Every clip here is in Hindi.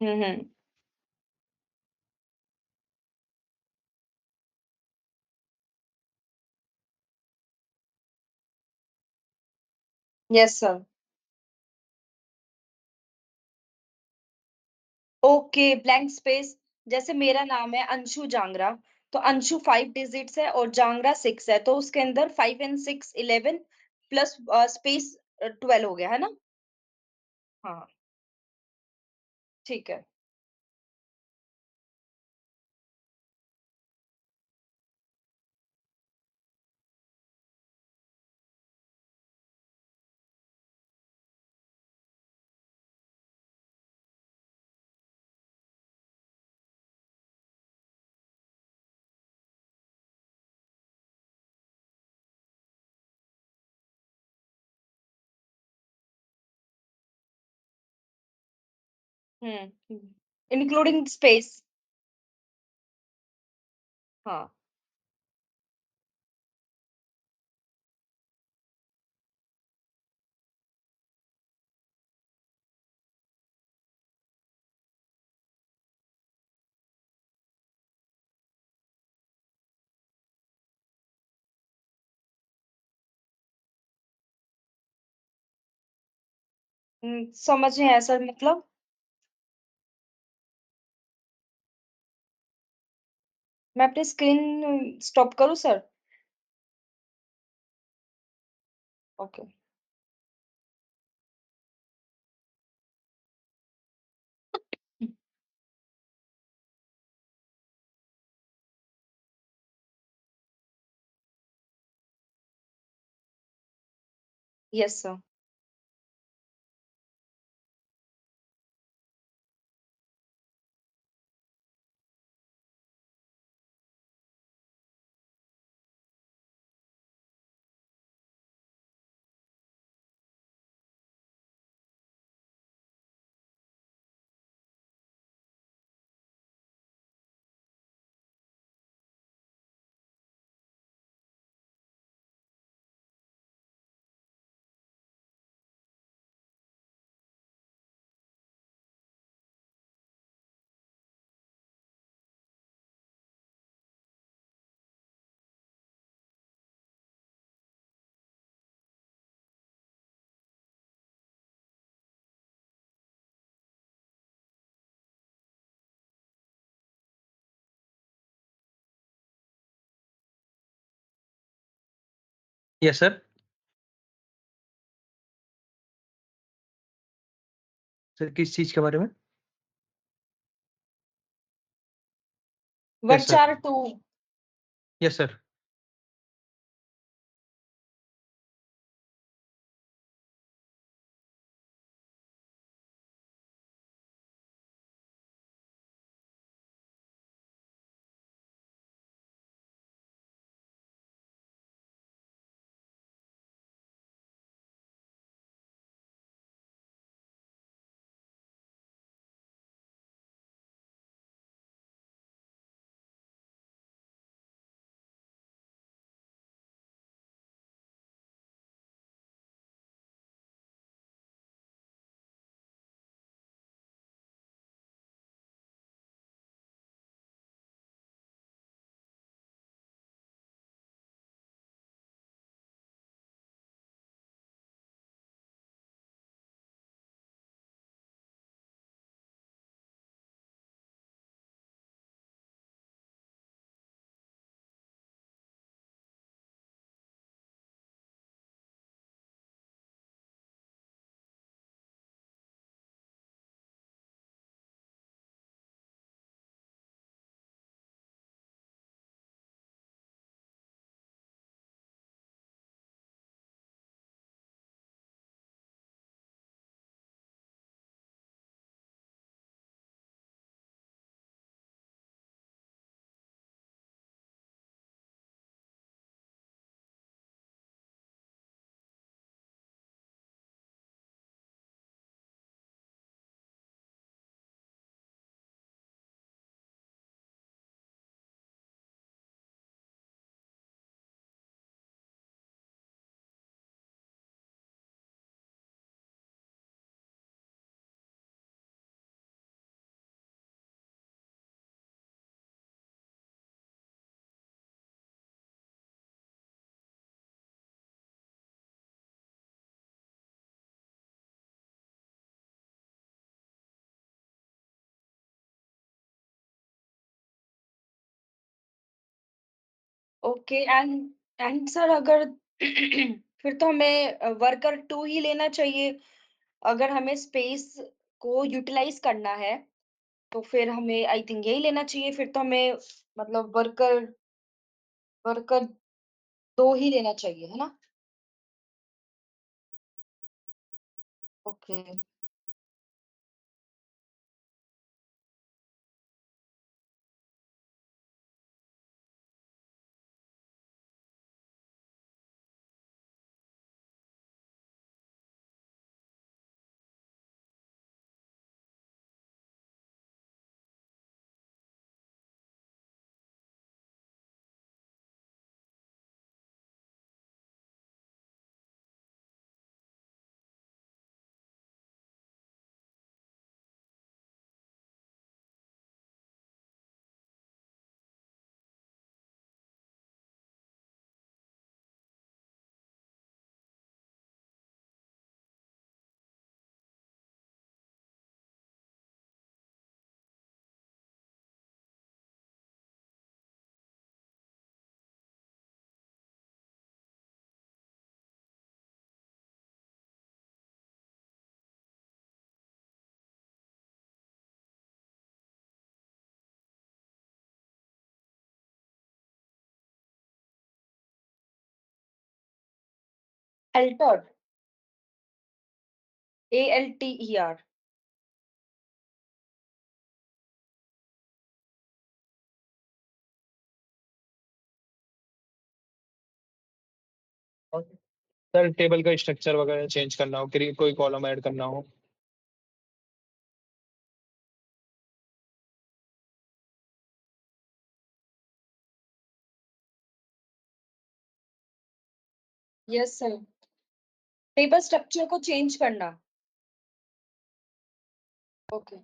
हुँ। Yes sir. Okay, blank space. जैसे मेरा नाम है अंशु जांगरा, तो अंशु 5 डिजिट्स है और जांगरा 6 है, तो उसके अंदर 5 एंड 6 11 प्लस स्पेस 12 हो गया, है ना? हाँ, ठीक है। हुँ, इंक्लूडिंग स्पेस। हाँ, समझ नहीं आया सर मतलब? मैं अपनी स्क्रीन स्टॉप करूँ सर? Okay, yes sir. Yes sir. Sir किस चीज़ के बारे में? Yes sir. Varchar 2। Yes sir. Okay and sir अगर फिर तो हमें वर्कर 2 ही लेना चाहिए। अगर हमें स्पेस को यूटिलाइज़ करना है, तो फिर हमें आई थिंक यही लेना चाहिए। फिर तो हमें मतलब वर्कर वर्कर 2 ही लेना चाहिए, है ना? ओके। Altered, ALTER। और सर टेबल का स्ट्रक्चर वगैरह चेंज करना हो, कोई कॉलम ऐड करना हो। Yes sir. टेबल स्ट्रक्चर को चेंज करना। Okay.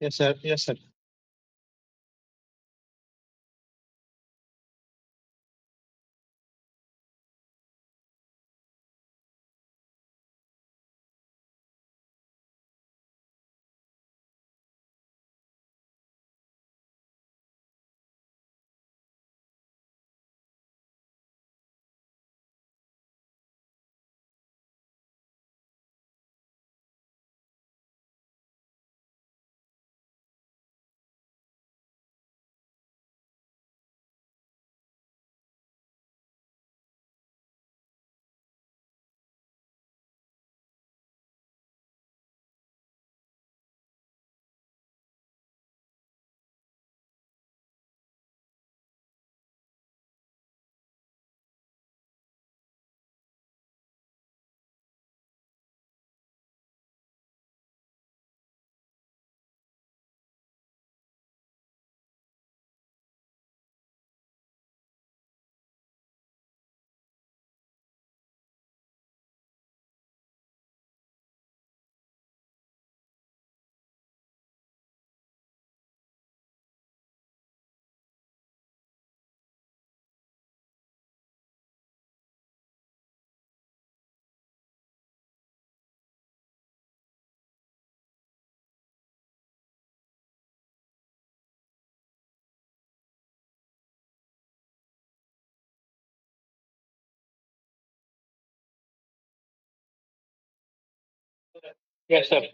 Yes sir, yes sir. Yes sir.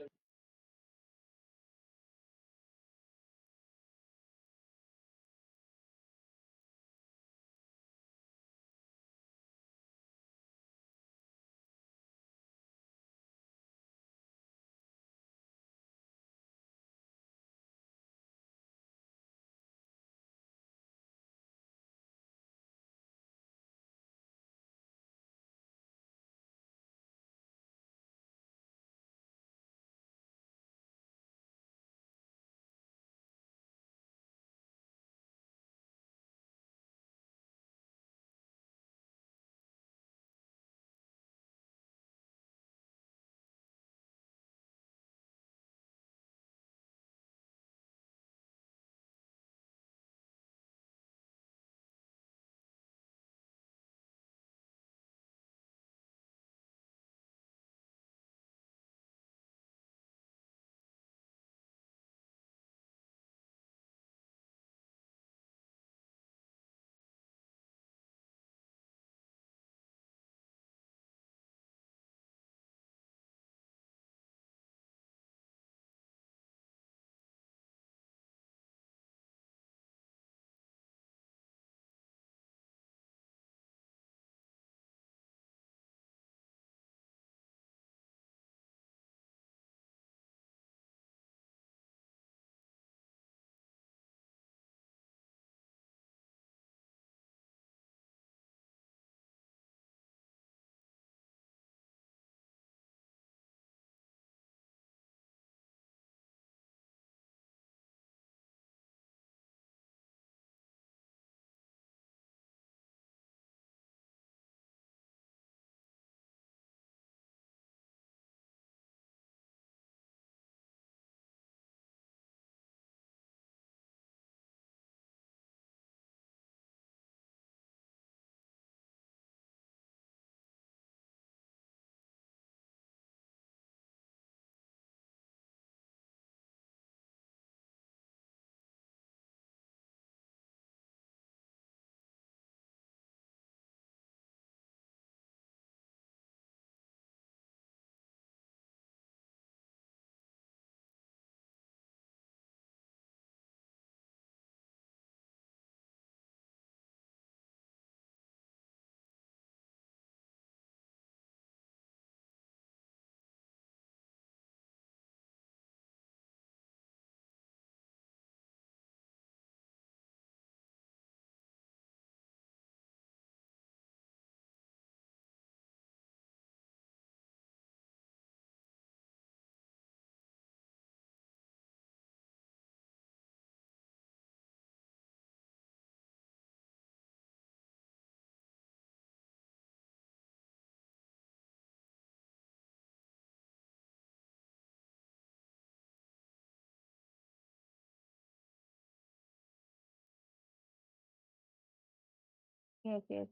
Yes yes.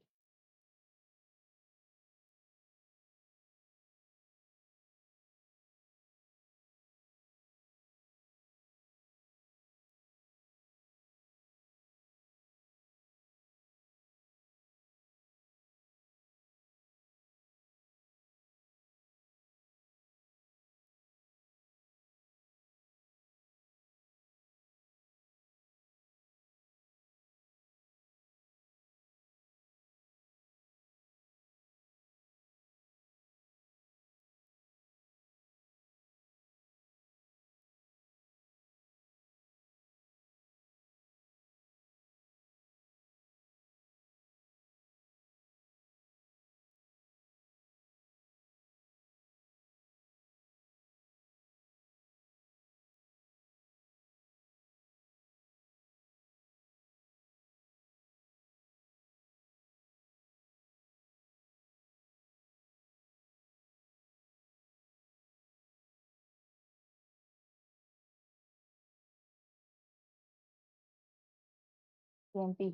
Twenty.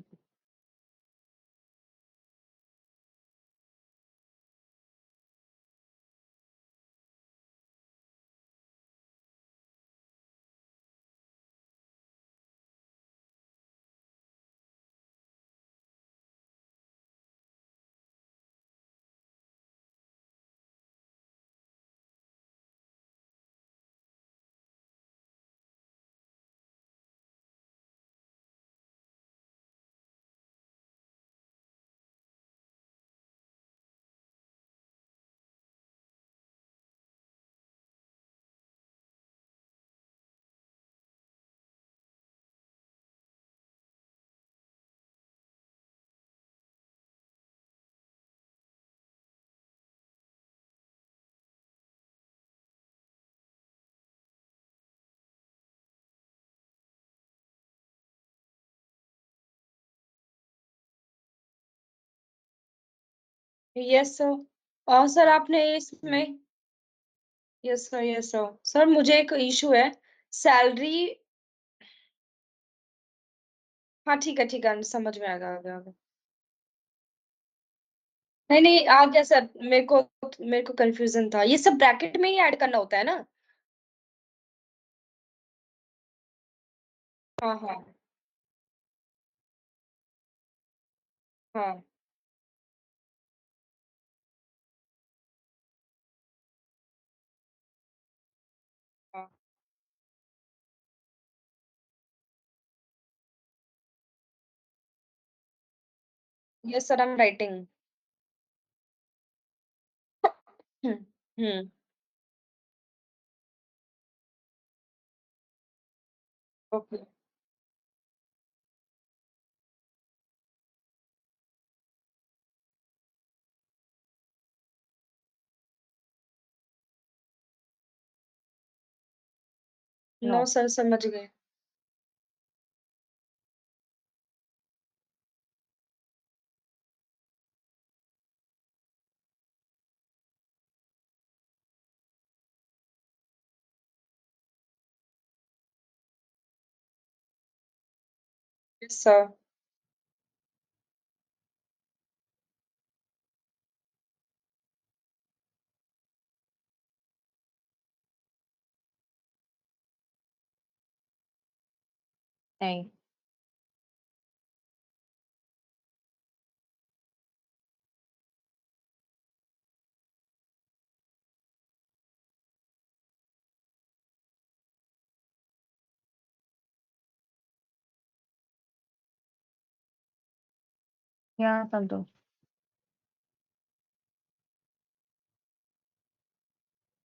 Yes sir. और सर आपने इसमें, yes sir yes sir. Sir मुझे एक इशू है, सैलरी। हाँ ठीक है, समझ में आएगा, आगे आगे। नहीं नहीं, आ गया सर। मेरे को कंफ्यूजन था, ये सब ब्रैकेट में ही ऐड करना होता है ना? हाँ हाँ हाँ हाँ। Yes sir, I am writing. Hmm hmm. Okay. No sir, समझ गए। Yes sir. नहीं। यहाँ कर दो।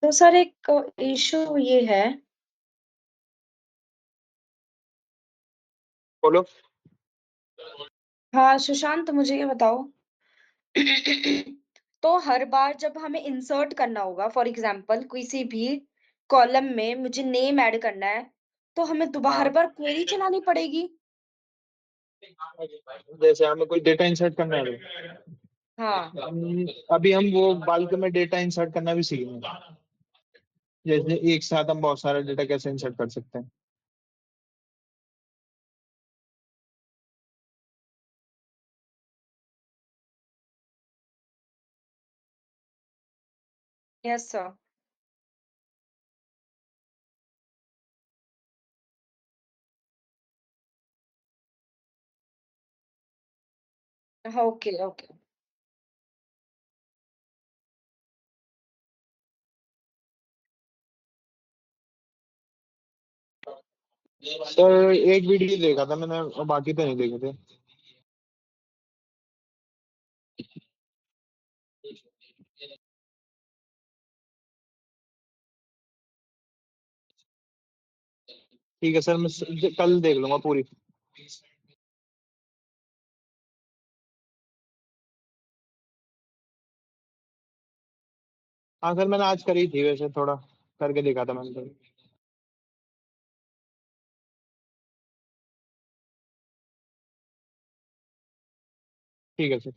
तो सर एक इशू ये है। बोलो। हाँ सुशांत, मुझे ये बताओ। तो हर बार जब हमें इंसर्ट करना होगा, फॉर एग्जांपल किसी भी कॉलम में मुझे नेम ऐड करना है, तो हमें दोबारा हर हाँ, बार क्वेरी चलानी पड़ेगी? जैसे हमें कोई डेटा इंसर्ट करना है हाँ। अभी हम वो बाल्क में डेटा इंसर्ट करना भी सीख रहे हैं। जैसे एक साथ हम बहुत सारा डेटा कैसे इंसर्ट कर सकते हैं। Yes sir. Okay okay. Sir एक वीडियो देखा था मैंने और बाकी तो नहीं देखे थे। ठीक है सर, मैं कल देख लूंगा पूरी। हाँ सर, मैंने आज करी थी वैसे, थोड़ा करके देखा था मैंने तो। ठीक है sir.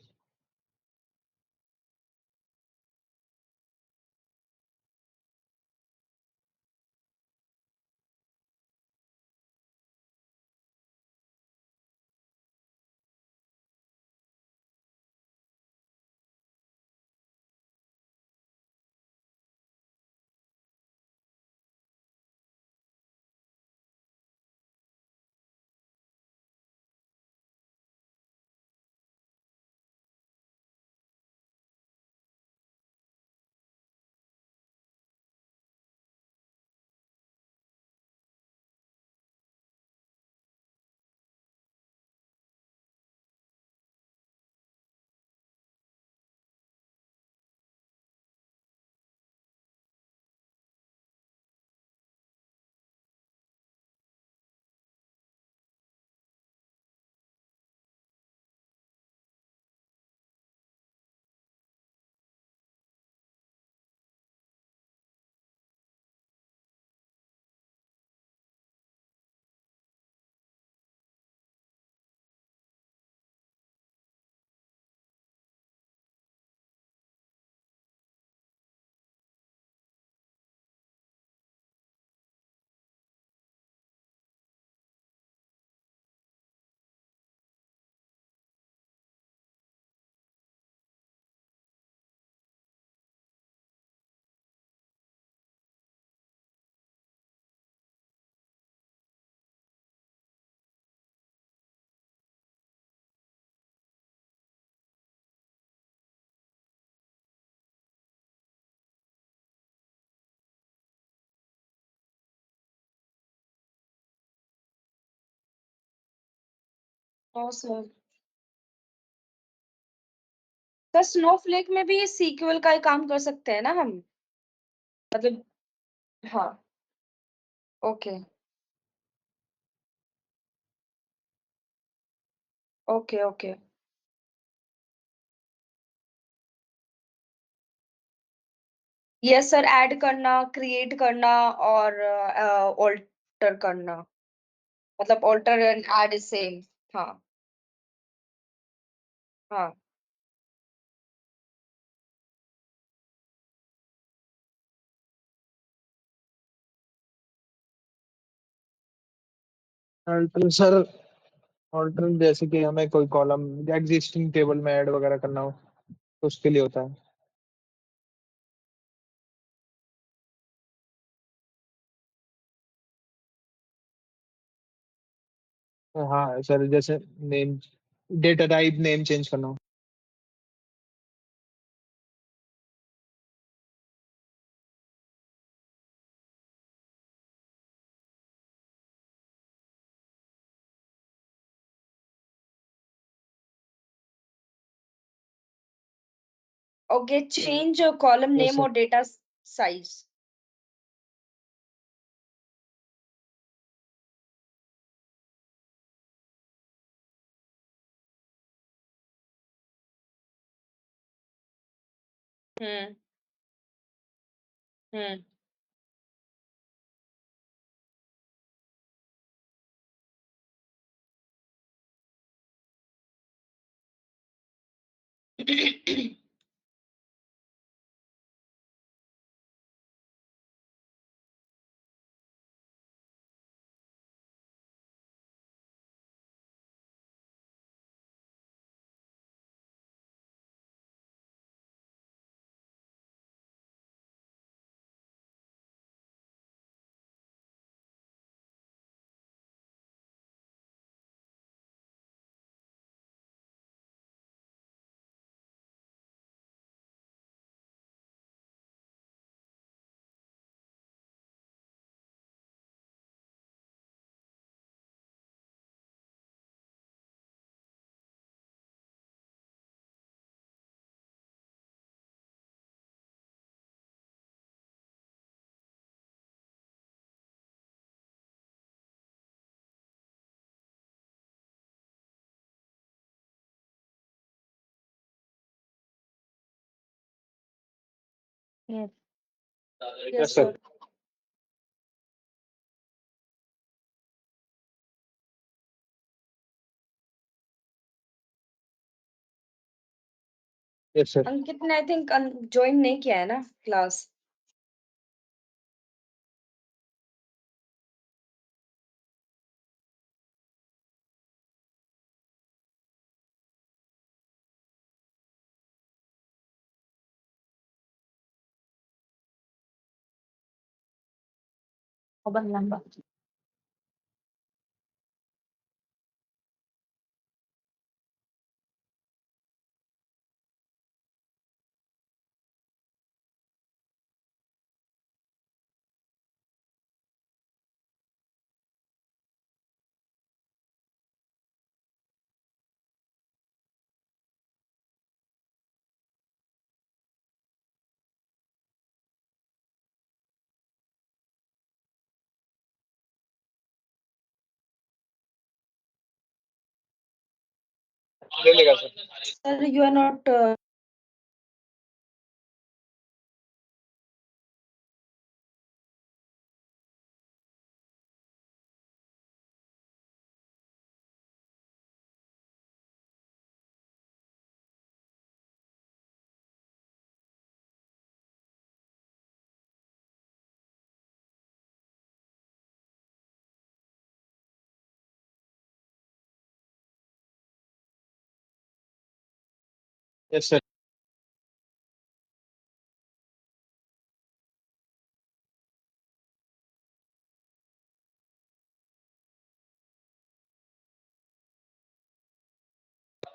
No sir. Sir Snowflake में भी सीक्वल का ही काम कर सकते हैं ना हम? मतलब। हाँ। Okay okay okay. Yes sir, add करना, क्रिएट करना और ऑल्टर करना। मतलब alter and add is same. हाँ। हाँ। अल्टर सर, अल्टर जैसे कि हमें कोई कॉलम एग्जिस्टिंग टेबल में ऐड वगैरह करना हो तो उसके लिए होता है। हाँ सर, जैसे name, data type name change करना हो। Okay, change column yes name sir. और data size. Hmm. Hmm. Yes. Yes, yes sir. sir. Yes sir. Ankit ने आई थिंक ज्वाइन नहीं किया है ना क्लास। Mobile number. ले लेगा sir. Sir you are not yes sir.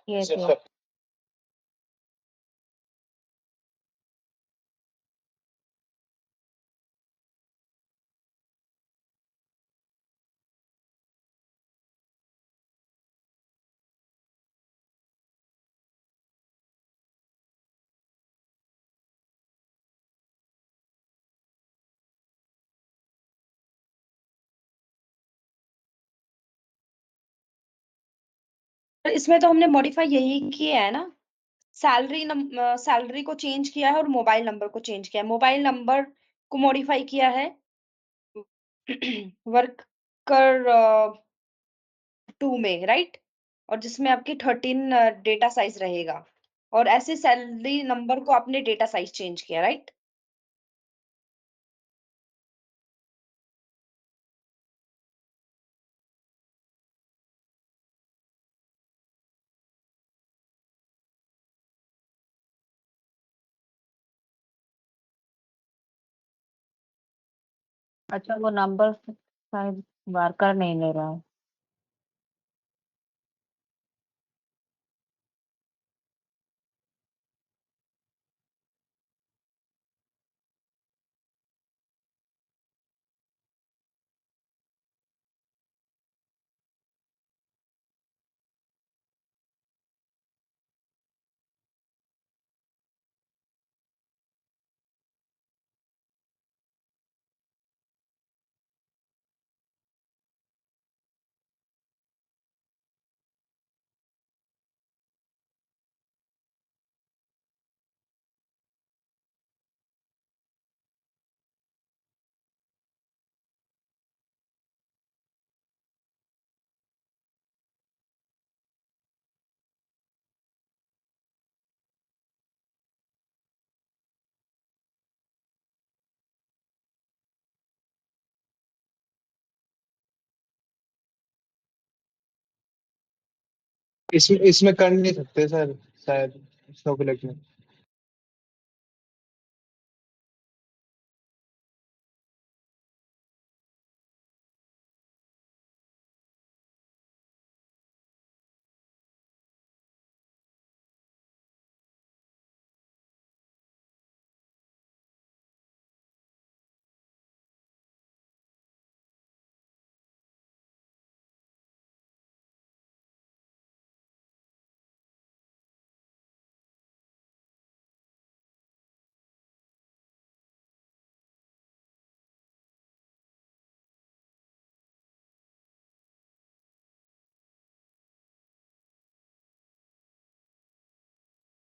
Yes, yes yes. Sir. इसमें तो हमने मॉडिफाई यही किया है ना। सैलरी को चेंज किया है और मोबाइल नंबर को चेंज किया है। मोबाइल नंबर को मॉडिफाई किया है वर्कर 2 में, राइट। और जिसमें आपकी 13 डेटा साइज रहेगा। और ऐसे सैलरी नंबर को आपने डेटा साइज चेंज किया, राइट। अच्छा, वो नंबर शायद वर्कर नहीं ले रहा है। इसमें इसमें कर नहीं सकते सर, शायद स्नोफ्लेक में।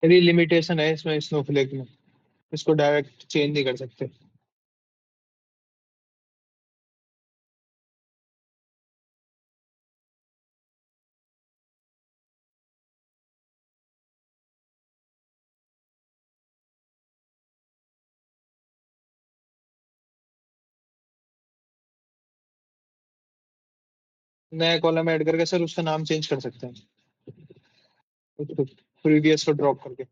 मेरी लिमिटेशन है इसमें स्नोफ्लेक में। इसको डायरेक्ट चेंज नहीं कर सकते। नया कॉलम ऐड करके सर उसका नाम चेंज कर सकते हैं, प्रीवियस को ड्रॉप करके।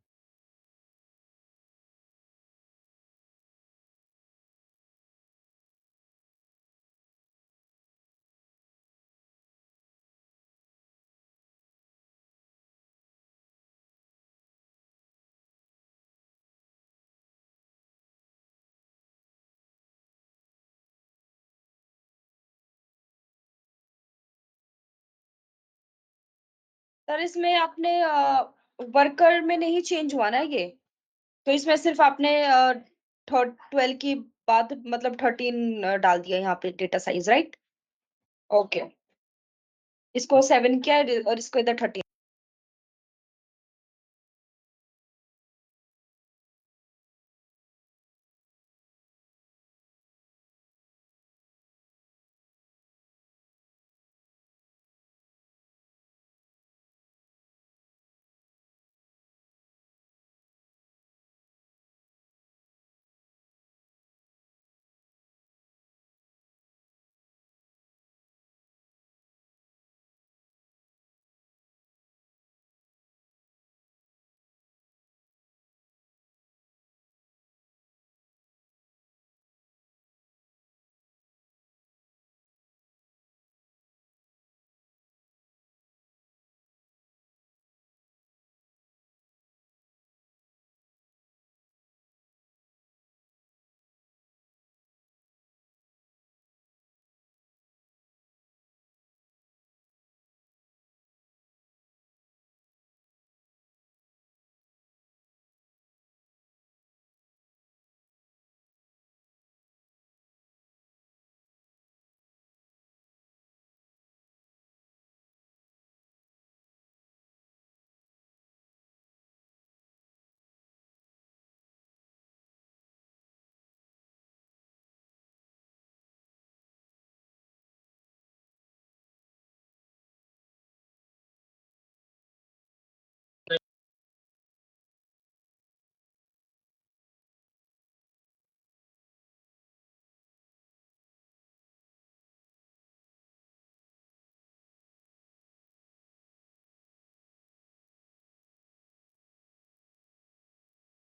सर इसमें आपने वर्कर में नहीं चेंज हुआ ना ये, तो इसमें सिर्फ आपने 12 की बाद मतलब 13 डाल दिया यहाँ पे डेटा साइज, राइट? ओके, इसको 7 किया और इसको इधर 13।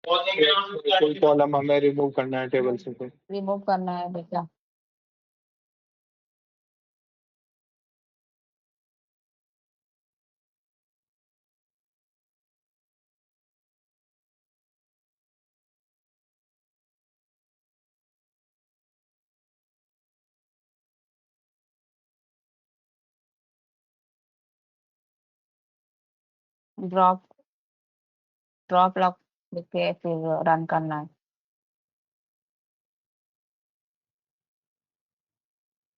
कोई कॉलम हमें रिमूव करना है टेबल से तो। रिमूव करना है बेटा। ड्रॉप ड्रॉप लॉक लिख के फिर रन करना है।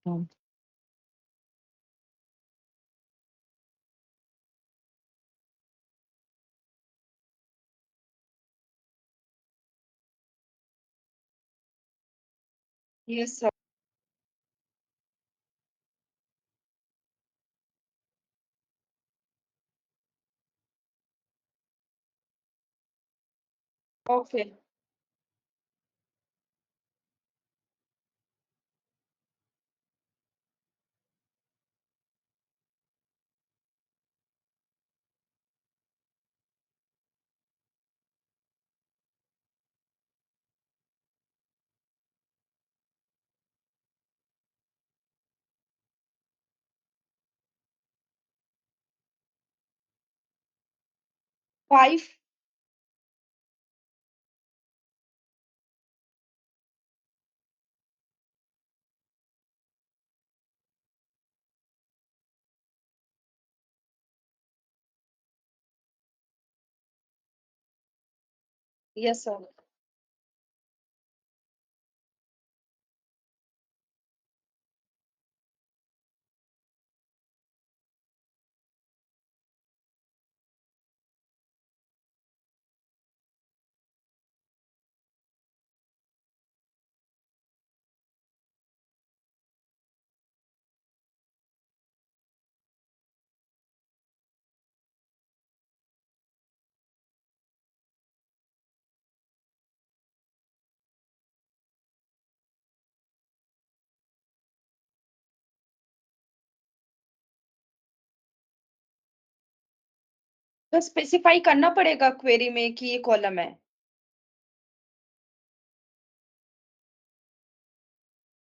Hmm, yes sir. Okay, 5। Yes sir. तो स्पेसिफाई करना पड़ेगा क्वेरी में कि ये कॉलम है?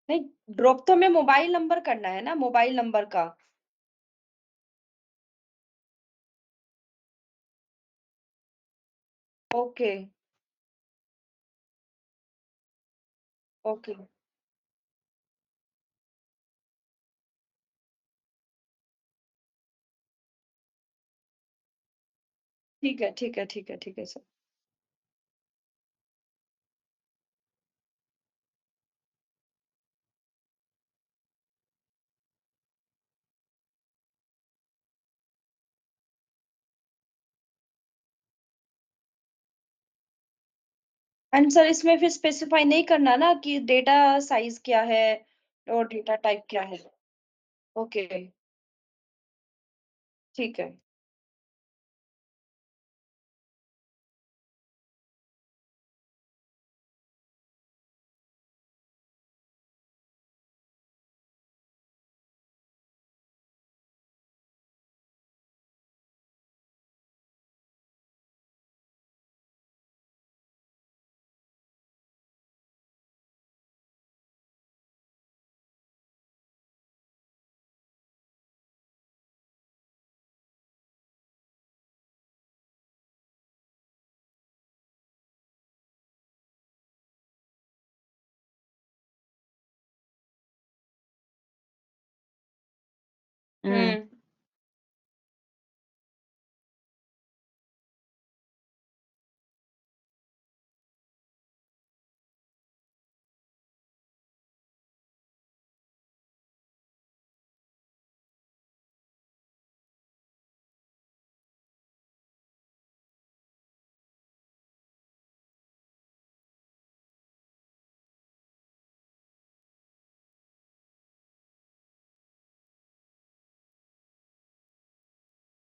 नहीं, ड्रॉप तो हमें मोबाइल नंबर करना है ना, मोबाइल नंबर का। ओके। ओके, ठीक है, ठीक है, ठीक है, ठीक है सर। एंड सर इसमें फिर स्पेसिफाई नहीं करना ना कि डेटा साइज क्या है और डेटा टाइप क्या है? ओके, ठीक है। हम्म।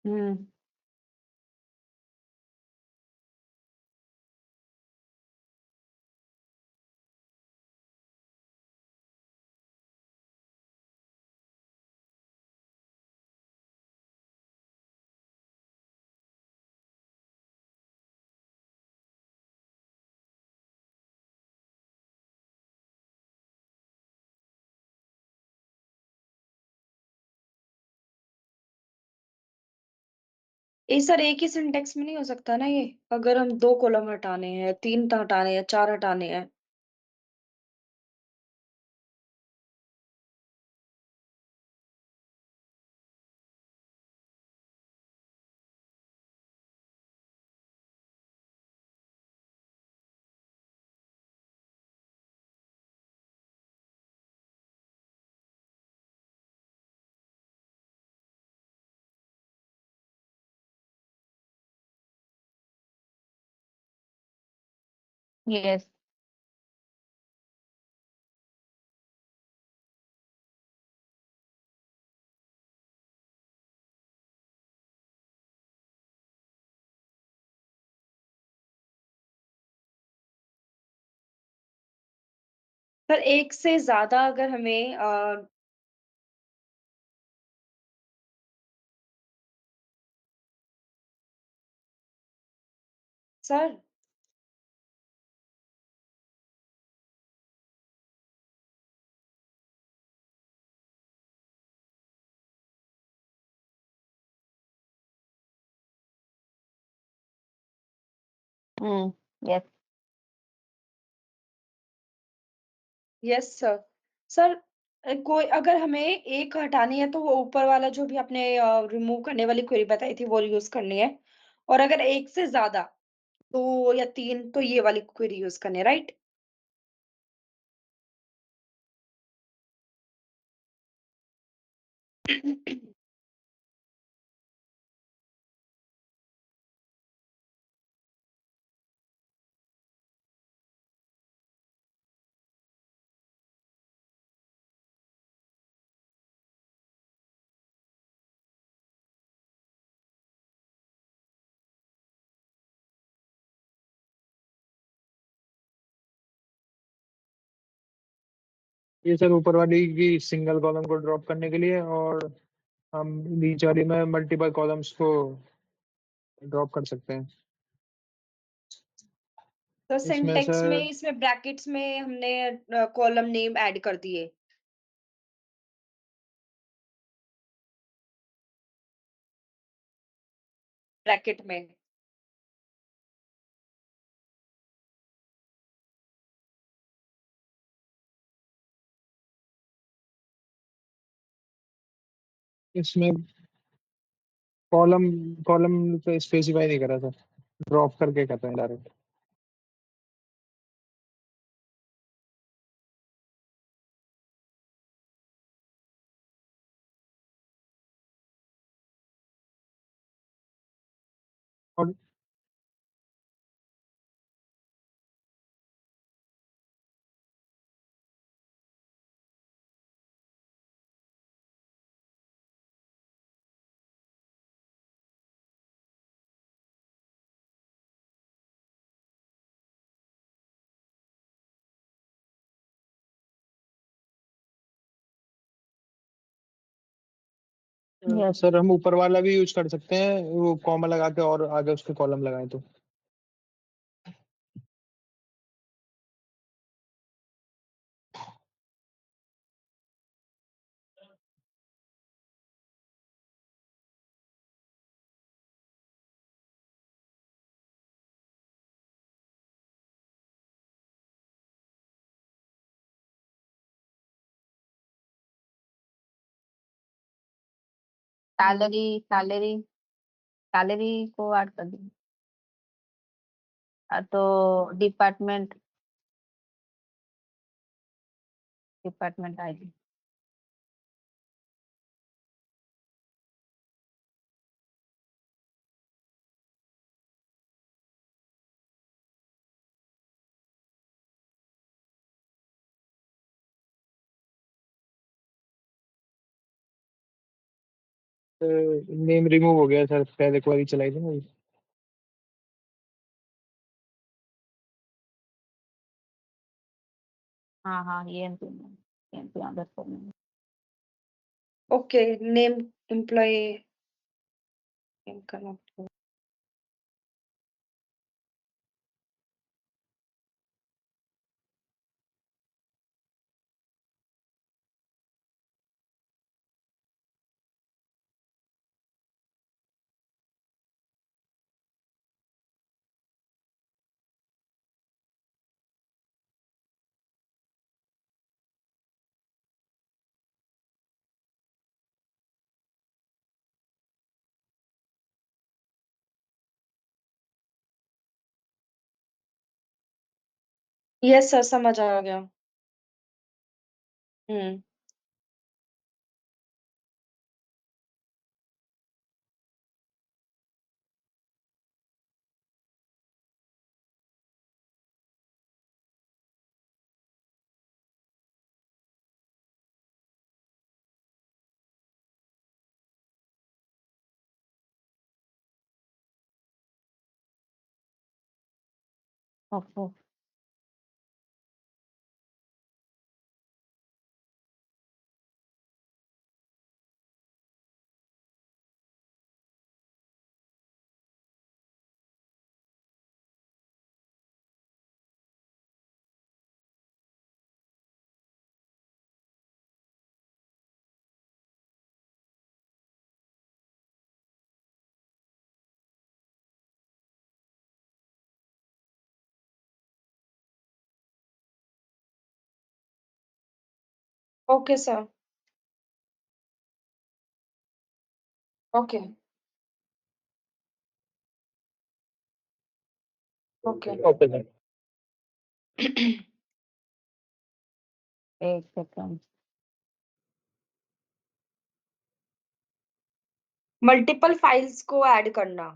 हम्म। हम्म। ये सर एक ही सिंटेक्स में नहीं हो सकता ना ये? अगर हम 2 कॉलम हटाने हैं, 3 हटाने हैं, 4 हटाने हैं। यस। सर एक से ज्यादा अगर हमें सर हम्म। यस। Yes sir. सर कोई अगर हमें एक हटानी है तो वो ऊपर वाला जो भी आपने रिमूव करने वाली क्वेरी बताई थी वो यूज करनी है। और अगर एक से ज्यादा, 2 या 3, तो ये वाली क्वेरी यूज करनी है, राइट? ये सर ऊपर वाली की सिंगल कॉलम को ड्रॉप करने के लिए, और हम नीचे वाली में मल्टीपल कॉलम्स को ड्रॉप कर सकते हैं। तो इसमें सिंटेक्स में, सर इसमें ब्रैकेट्स में हमने कॉलम नेम ऐड कर दिए। ब्रैकेट में। इसमें कॉलम कॉलम पे स्पेसिफाई नहीं करा सर, ड्रॉप करके करते हैं डायरेक्ट। और यस। सर हम ऊपर वाला भी यूज कर सकते हैं, वो कॉमा लगा के और आगे उसके कॉलम लगाए तो। सैलरी सैलरी सैलरी को ऐड कर दी। तो department department ID. Name remove हो गया सर, पहले क्वेरी चलाई थी ना वही। हाँ हाँ, ये emp underscore. Okay, name employee name करना। यस सर, समझ आ गया। Hmm. Okay. Okay sir. Okay. Okay. Okay sir. एक सेकंड। मल्टीपल फाइल्स को ऐड करना।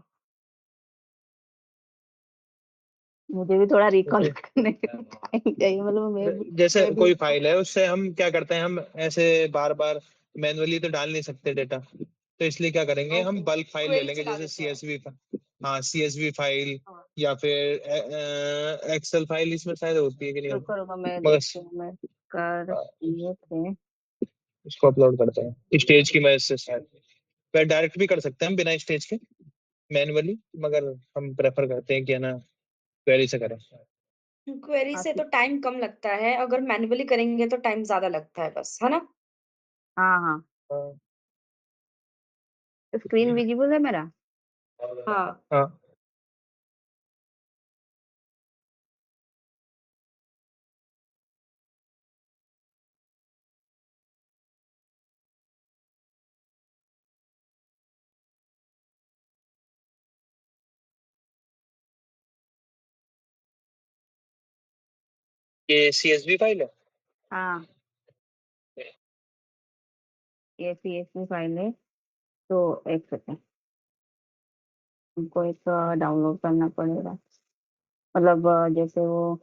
मुझे भी थोड़ा रिकॉल करने का टाइम चाहिए, मतलब जैसे मैं भी। कोई फाइल है, उससे हम क्या करते हैं, हम ऐसे बार बार मैनुअली तो डाल नहीं सकते डेटा, तो इसलिए क्या करेंगे, हम ओके, बल्क फाइल ले क्वेरी लेंगे, चला जैसे देते हैं। सीएसवी। हाँ, सीएसवी फाइल हाँ। या फिर एक्सेल फाइल इसमें शायद होती है कि नहीं रुको होती। रुको, मैं मगर देखती हूँ, मैं कर दिए थे। इसको अपलोड करते हैं स्टेज की मदद से, शायद फिर डायरेक्ट भी कर सकते हैं हम बिना स्टेज के। मैनुअली, मगर हम प्रेफर करते हैं कि है ना क्वेरी से करें। क्वेरी हाँ से तो टाइम कम लगता है, अगर मैन्युअली करेंगे तो टाइम ज्यादा लगता है बस, है ना? हाँ हाँ। हाँ स्क्रीन विजिबल है मेरा? हाँ। हाँ। ये CSV फाइल है। हाँ, ये CSV फाइल है। तो एक सेकंड, हमको एक डाउनलोड करना पड़ेगा। मतलब जैसे वो,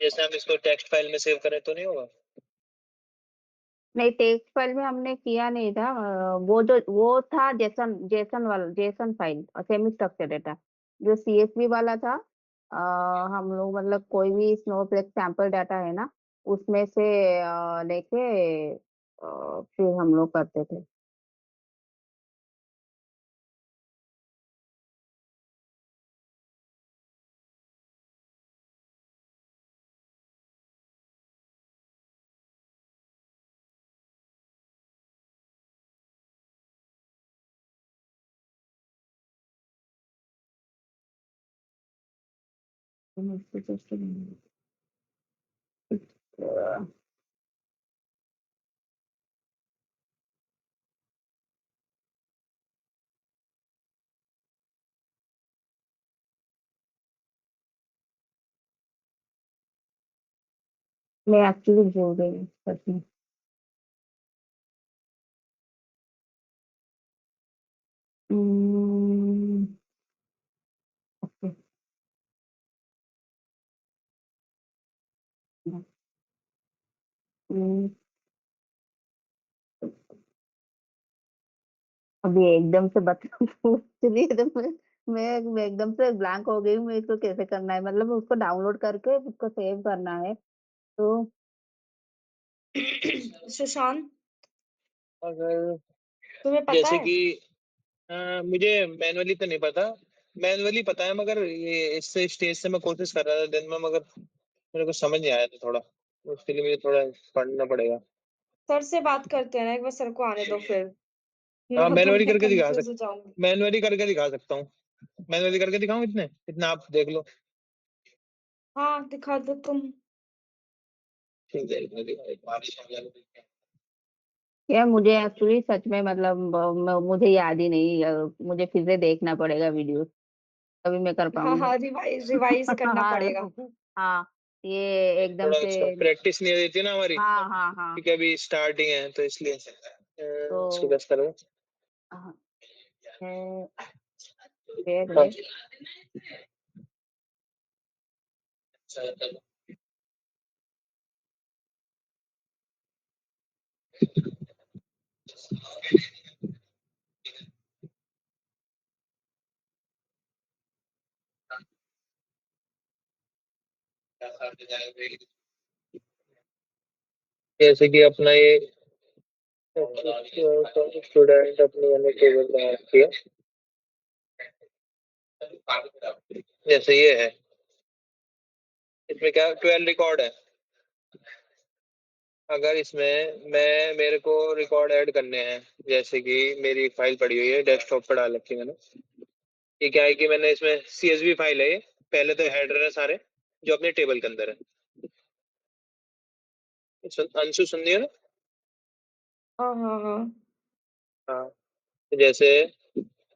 जैसे हम इसको टेक्स्ट फाइल में सेव करें तो नहीं होगा? नहीं, टेक्स्ट फाइल में हमने किया नहीं था। वो जो वो था जेसन जेसन वाला, JSON file, semi structure data. जो CSV वाला था, अ, हम लोग मतलब कोई भी स्नोफ्लेक सैंपल डाटा है ना, उसमें से लेके फिर हम लोग करते थे। मैं एक्चुअली भूल गई हूँ सच में। हम्म, ओके। हम्म, अभी एकदम से बता चलिए, तो मैं एकदम से ब्लैंक हो गई हूँ। मैं इसको कैसे करना है, मतलब उसको डाउनलोड करके उसको सेव करना है तो। सुशांत, अगर तुम्हें पता जैसे है? कि मुझे मैनुअली तो नहीं पता। मैनुअली पता है, मगर ये इससे स्टेज से मैं कोशिश कर रहा था दिन में, मगर मेरे को समझ नहीं आया था थोड़ा। उसके लिए मुझे थोड़ा पढ़ना पड़ेगा। सर से बात करते हैं ना, एक बार सर को आने दो फिर, हाँ, ना तो मैनुअली मैं करके दिखा कंफ्यूज सक हो जाऊंगी। मैनुअली करके दिखा सकता हूँ। मैनुअली करके दिखाऊं? इतने इतना आप देख लो। हाँ, दिखा दो तुम। ठीक है, इतना दिखा। यार मुझे एक्चुअली सच में मतलब मुझे याद ही नहीं। मुझे फिर से देखना पड़ेगा वीडियो, तभी मैं कर हाँ पाऊंगी। हाँ, रिवाइज रिवाइज करना हाँ पड़ेगा। हाँ, ये एकदम थोड़ा से। उसका प्रैक्टिस नहीं देती ना हमारी, हाँ हाँ हाँ। क्योंकि अभी स्टार्टिंग है तो इसलिए इसको तो बस करो। हाँ, है, वेयर हाँ। है। जैसे कि अपना ये स्टूडेंट अपनी यानी टेबल में ऐड किया, जैसे ये है। इसमें क्या 12 रिकॉर्ड है। अगर इसमें मेरे को रिकॉर्ड ऐड करने हैं, जैसे कि मेरी एक फाइल पड़ी हुई है, डेस्कटॉप पर डाल रखी है मैंने। ये क्या है कि मैंने इसमें CSV फाइल है ये। पहले तो हेडर है सारे जो अपने टेबल के अंदर है। अंशु सुन लिया ना? हाँ हाँ हाँ। हाँ। तो जैसे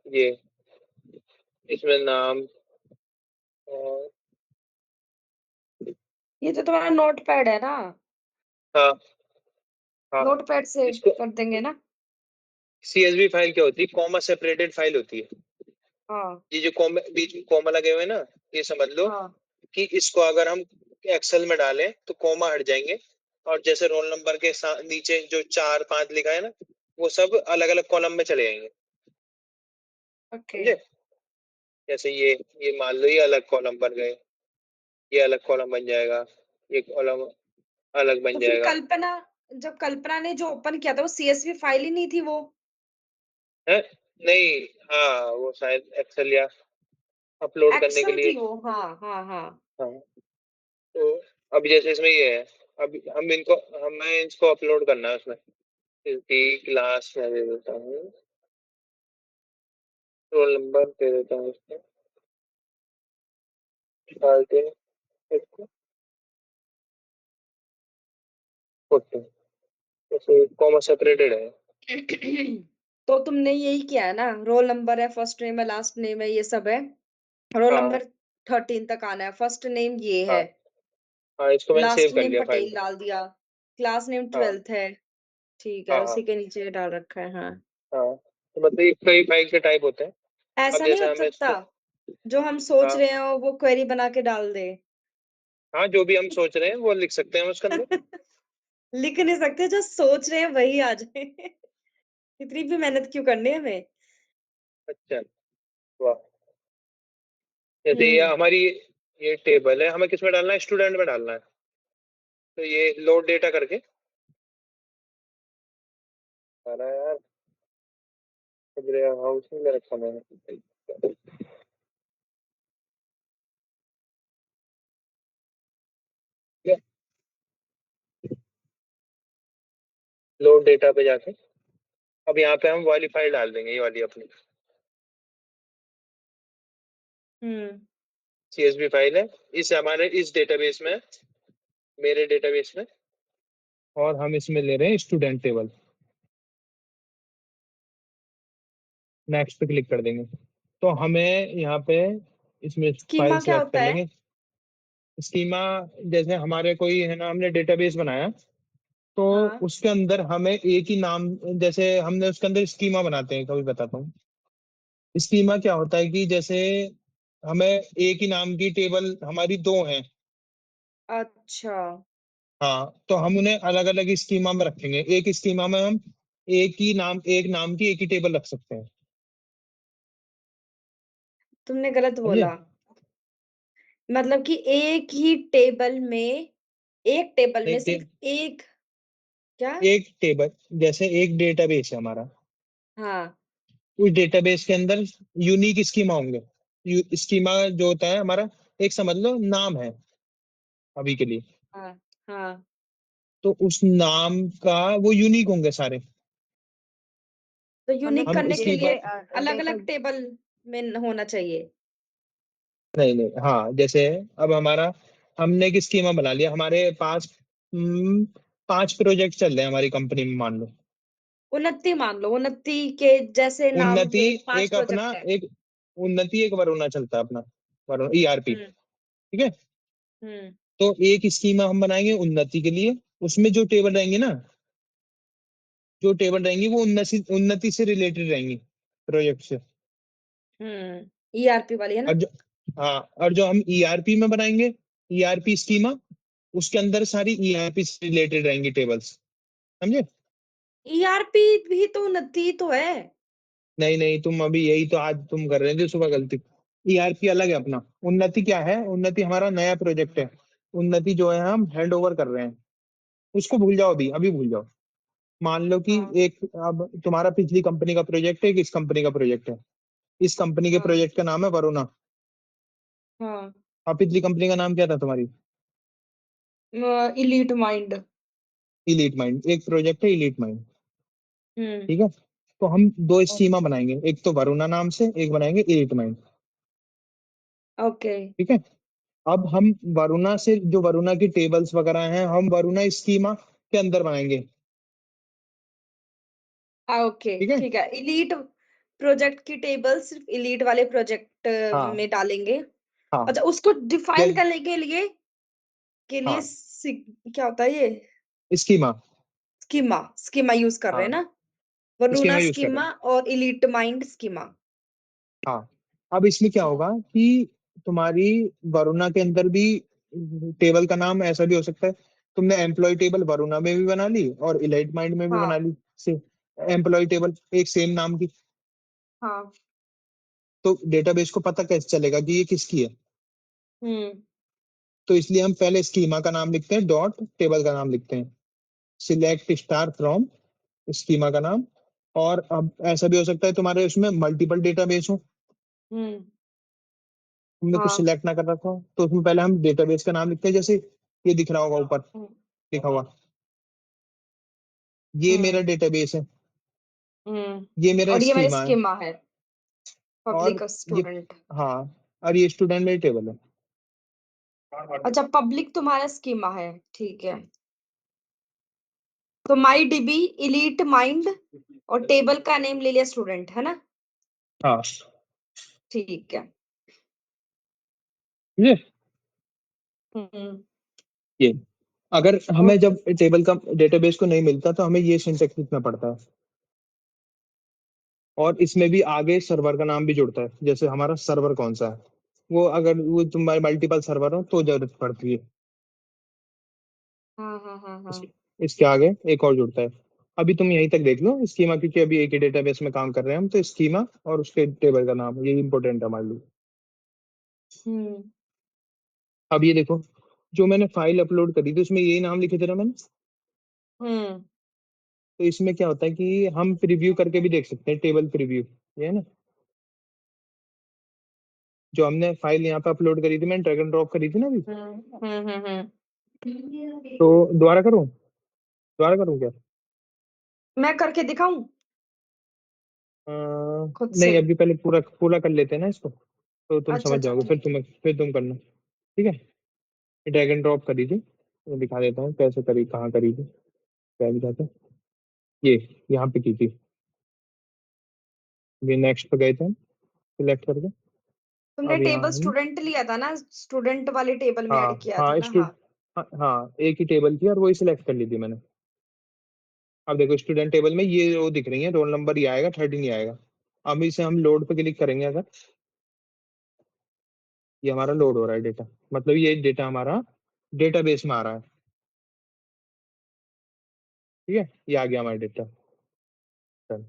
ये इसमें नाम और ये तो तुम्हारा नोट पैड है ना? हाँ हाँ। नोट पैड से इसको कर देंगे ना? CSV फाइल क्या होती है? कॉमा सेपरेटेड फाइल होती है। हाँ ये जो कॉमा बीच में कॉमा लगे हुए हैं ना, ये समझ लो हाँ। कि इसको अगर हम एक्सेल में डालें तो कॉमा हट जाएंगे। और जैसे रोल नंबर के नीचे जो 4 5 लिखा है ना, वो सब अलग अलग कॉलम में चले जाएंगे। ओके। समझे? जैसे ये मान लो ये अलग कॉलम बन गए, ये अलग कॉलम बन जाएगा, ये कॉलम अलग तो बन फिर जाएगा। कल्पना जब कल्पना ने जो ओपन किया था वो सीएसवी फाइल ही नहीं थी वो। है नहीं, हाँ वो शायद एक्सेल या अपलोड करने के एक्सेल लिए। थी वो, हाँ हाँ हाँ। हाँ, तो अब जैसे इसमें ये है, अब हम इनको, हमें इसको अपलोड करना है उसमें, क्योंकि क्लास में दे देता हूँ, रोल नंबर दे देता हूँ इसमें, डालते हैं इसको, 14, जैसे कॉमा सेपरेटेड है। तो तुमने यही किया है ना, रोल नंबर है, फर्स्ट नेम है, लास्ट नेम है, ये सब है। रोल हाँ नंबर 13 तक आना है, फर्स्ट नेम ये हाँ है, हाँ, इसको मैंने लास्ट सेव कर नेम लिया फाइल पटेल में। डाल दिया, क्लास नेम हाँ 12th है। ठीक है, हाँ हाँ उसी के नीचे डाल रखा है, हाँ। हाँ, तो मतलब ये कई फाइल के टाइप होते हैं। अब ऐसा नहीं जैसे हो हमें सकता इसको, जो हम सोच हाँ रहे हो वो क्वेरी बना के डाल दे? हाँ, जो भी हम सोच रहे हैं वो लिख सकते हैं उसके अंदर। लिख नहीं सकते, जो सोच रहे हैं वही आ जाए। इतनी भी मेहनत क्यों करनी है हमें? अच्छा, वाह। जैसे ये हम्म। हमारी ये टेबल है, हमें किस में डालना है, स्टूडेंट में डालना है। तो ये लोड डेटा करके आ रहा है यार, हाउसिंग में रखा मैंने। लोड डेटा पे जाके अब यहाँ पे हम वाली फाइल डाल देंगे, ये वाली अपनी हम्म। सीएसवी फाइल है, इस हमारे इस डेटाबेस में, मेरे डेटाबेस में, और हम इसमें ले रहे हैं स्टूडेंट टेबल। नेक्स्ट पे क्लिक कर देंगे तो हमें यहाँ पे इसमें फाइल स्कीमा क्या सेलेक्ट कर होता है? लेंगे। स्कीमा, जैसे हमारे कोई है ना, हमने डेटाबेस बनाया, तो हाँ। उसके अंदर हमें एक ही नाम, जैसे हमने उसके अंदर स्कीमा बनाते हैं, कभी बताता हूँ। स्कीमा क्या होता है कि जैसे हमें एक ही नाम की टेबल हमारी दो हैं, अच्छा, हाँ, तो हम उन्हें अलग अलग स्कीमा में रखेंगे। एक स्कीमा में हम एक नाम की एक ही टेबल रख सकते हैं। तुमने गलत समझे? बोला। मतलब कि एक टेबल में नहीं, सिर्फ एक, क्या? एक टेबल, जैसे एक डेटाबेस है हमारा, हाँ उस डेटाबेस के अंदर यूनिक स्कीमा होंगे। स्कीमा जो होता है हमारा, एक समझ लो नाम है अभी के लिए, हाँ हाँ। तो उस नाम का वो यूनिक होंगे सारे। तो मतलब यूनिक हम करने के इसकी लिए अलग देखो, अलग टेबल में होना चाहिए। नहीं नहीं, हाँ, जैसे अब हमारा, हमने एक स्कीमा बना लिया, हमारे पास 5 प्रोजेक्ट चल रहे हैं हमारी कंपनी में, मान लो। 29 मान लो, 29 के जैसे नाम उन्नति के 5 एक अपना प्रोजेक्ट है। एक उन्नति एक वरुणा चलता है अपना, वरुण ईआरपी, हम्म ठीक है। हम्म। तो एक स्कीमा हम बनाएंगे उन्नति के लिए, उसमें जो टेबल रहेंगे ना, जो टेबल रहेंगी वो उन्नति उन्नति से रिलेटेड रहेंगी, प्रोजेक्ट से। ईआरपी वाली है और ना? जो, हाँ, और जो हम ईआरपी में बनाएंगे, ईआरपी स्कीमा, उसके अंदर सारी ईआरपी से रिलेटेड रहेंगी टेबल्स। समझे? ईआरपी भी तो 29 तो है। नहीं नहीं, तुम अभी यही तो आज तुम कर रहे थे सुबह गलती। ईआरपी अलग है अपना। उन्नति क्या है, उन्नति हमारा नया प्रोजेक्ट है। उन्नति जो है हम हैंड ओवर कर रहे हैं, उसको भूल जाओ, अभी अभी भूल जाओ। मान लो कि हाँ एक, अब तुम्हारा पिछली कंपनी का प्रोजेक्ट है कि इस कंपनी का प्रोजेक्ट है, इस कंपनी के हाँ प्रोजेक्ट का नाम है वरुणा। हाँ। अब पिछली कंपनी का नाम क्या था तुम्हारी? Elite mind. Elite mind. एक प्रोजेक्ट है इलीट माइंड, हम्म। ठीक है। तो हम दो स्कीमा बनाएंगे, एक तो वरुणा नाम से, एक बनाएंगे इलीट माइंड, ओके। ठीक है। अब हम वरुणा से, जो वरुणा की टेबल्स वगैरह हैं, हम वरुणा स्कीमा के अंदर बनाएंगे, ओके ठीक है। ठीक है, इलीट प्रोजेक्ट की टेबल सिर्फ इलीट वाले प्रोजेक्ट हाँ में डालेंगे। हाँ, अच्छा, उसको डिफाइन जय, करने के लिए हाँ, क्या होता है ये? स्कीमा, स्कीमा, स्कीमा यूज कर रहे हैं हाँ, ना? वरुणा स्कीमा यूज कर रहे स्कीमा हैं। और इलीट माइंड स्कीमा। हाँ, अब इसमें क्या हम्म। होगा कि तुम्हारी वरुणा के अंदर भी टेबल का नाम ऐसा भी हो सकता है, तुमने एम्प्लॉय टेबल वरुणा में भी बना ली और इलाइट माइंड में भी बना हाँ ली, से एम्प्लॉय टेबल एक सेम नाम की। हाँ। तो डेटाबेस को पता कैसे चलेगा कि ये किसकी है? हम्म। तो इसलिए हम पहले स्कीमा का नाम लिखते हैं, डॉट टेबल का नाम लिखते हैं, सिलेक्ट स्टार फ्रॉम स्कीमा का नाम। और अब ऐसा भी हो सकता है तुम्हारे उसमें मल्टीपल डेटाबेस हो, हम्म। तुमने कुछ हाँ। सिलेक्ट ना कर रखा हो, तो उसमें पहले हम डेटाबेस का नाम लिखते हैं, जैसे ये दिख रहा होगा ऊपर हम्म। लिखा हुआ, ये मेरा हम्म। डेटाबेस है, हम्म। ये मेरा और ये मेरा स्कीमा है। स्कीमा है, और पब्लिक ये, स्टूडेंट। हाँ, और ये स्टूडेंट मेरी टेबल है। अच्छा, पब्लिक तुम्हारा स्कीमा है, ठीक है। तो माई डीबी, इलीट माइंड, और टेबल का नेम ले लिया स्टूडेंट, है ना? हाँ, ठीक है। ये हम्म। ये अगर हमें ओके। जब टेबल का डेटाबेस को नहीं मिलता तो हमें ये सिंटेक्स लिखना पड़ता है। और इसमें भी आगे सर्वर का नाम भी जुड़ता है, जैसे हमारा सर्वर कौन सा है, वो अगर वो तुम्हारे मल्टीपल सर्वर हो तो जरूरत पड़ती है। हाँ हाँ हाँ हाँ। इस, इसके आगे एक और जुड़ता है। अभी तुम यहीं तक देख लो स्कीमा, क्योंकि अभी एक ही डेटाबेस में काम कर रहे हैं हम, तो स्कीमा और उसके टेबल का नाम ये इंपॉर्टेंट है हमारे लिए। हम्म। अब ये देखो, जो मैंने फाइल अपलोड करी थी उसमें यही नाम लिखे थे ना मैंने। हम्म। तो इसमें क्या होता है कि हम प्रीव्यू करके भी देख सकते हैं, टेबल प्रीव्यू, ये है ना। जो हमने फाइल यहाँ पे अपलोड करी थी, मैंने ड्रैग एंड ड्रॉप करी थी ना अभी। तो दोबारा करूँ क्या? मैं करके दिखाऊं अ, खुद से? नहीं, अभी पहले पूरा पूरा कर लेते हैं ना इसको, तो तुम अच्छा समझ अच्छा, जाओगे, ठीक है। फिर तुम करना। ठीक है, ड्रैग एंड ड्रॉप करी थी, मैं दिखा देता हूँ कैसे करी, कहाँ करी थी, क्या दिखाते हैं। ये यहाँ पे की थी, ये नेक्स्ट पे गए थे हम सिलेक्ट करके। तुमने अब यहाँ टेबल हम, स्टूडेंट लिया था ना, स्टूडेंट वाली टेबल में हाँ ऐड किया था हाँ ना? हाँ। हाँ हाँ, एक ही टेबल थी और वही सिलेक्ट कर ली थी मैंने। अब देखो स्टूडेंट टेबल में ये वो दिख रही है, रोल नंबर ये आएगा, 13 ही आएगा। अब इसे हम लोड पे क्लिक करेंगे अगर, ये हमारा लोड हो रहा है डेटा, मतलब ये डेटा हमारा डेटाबेस में आ रहा है। ठीक है, ये आ गया हमारा डेटा। चल,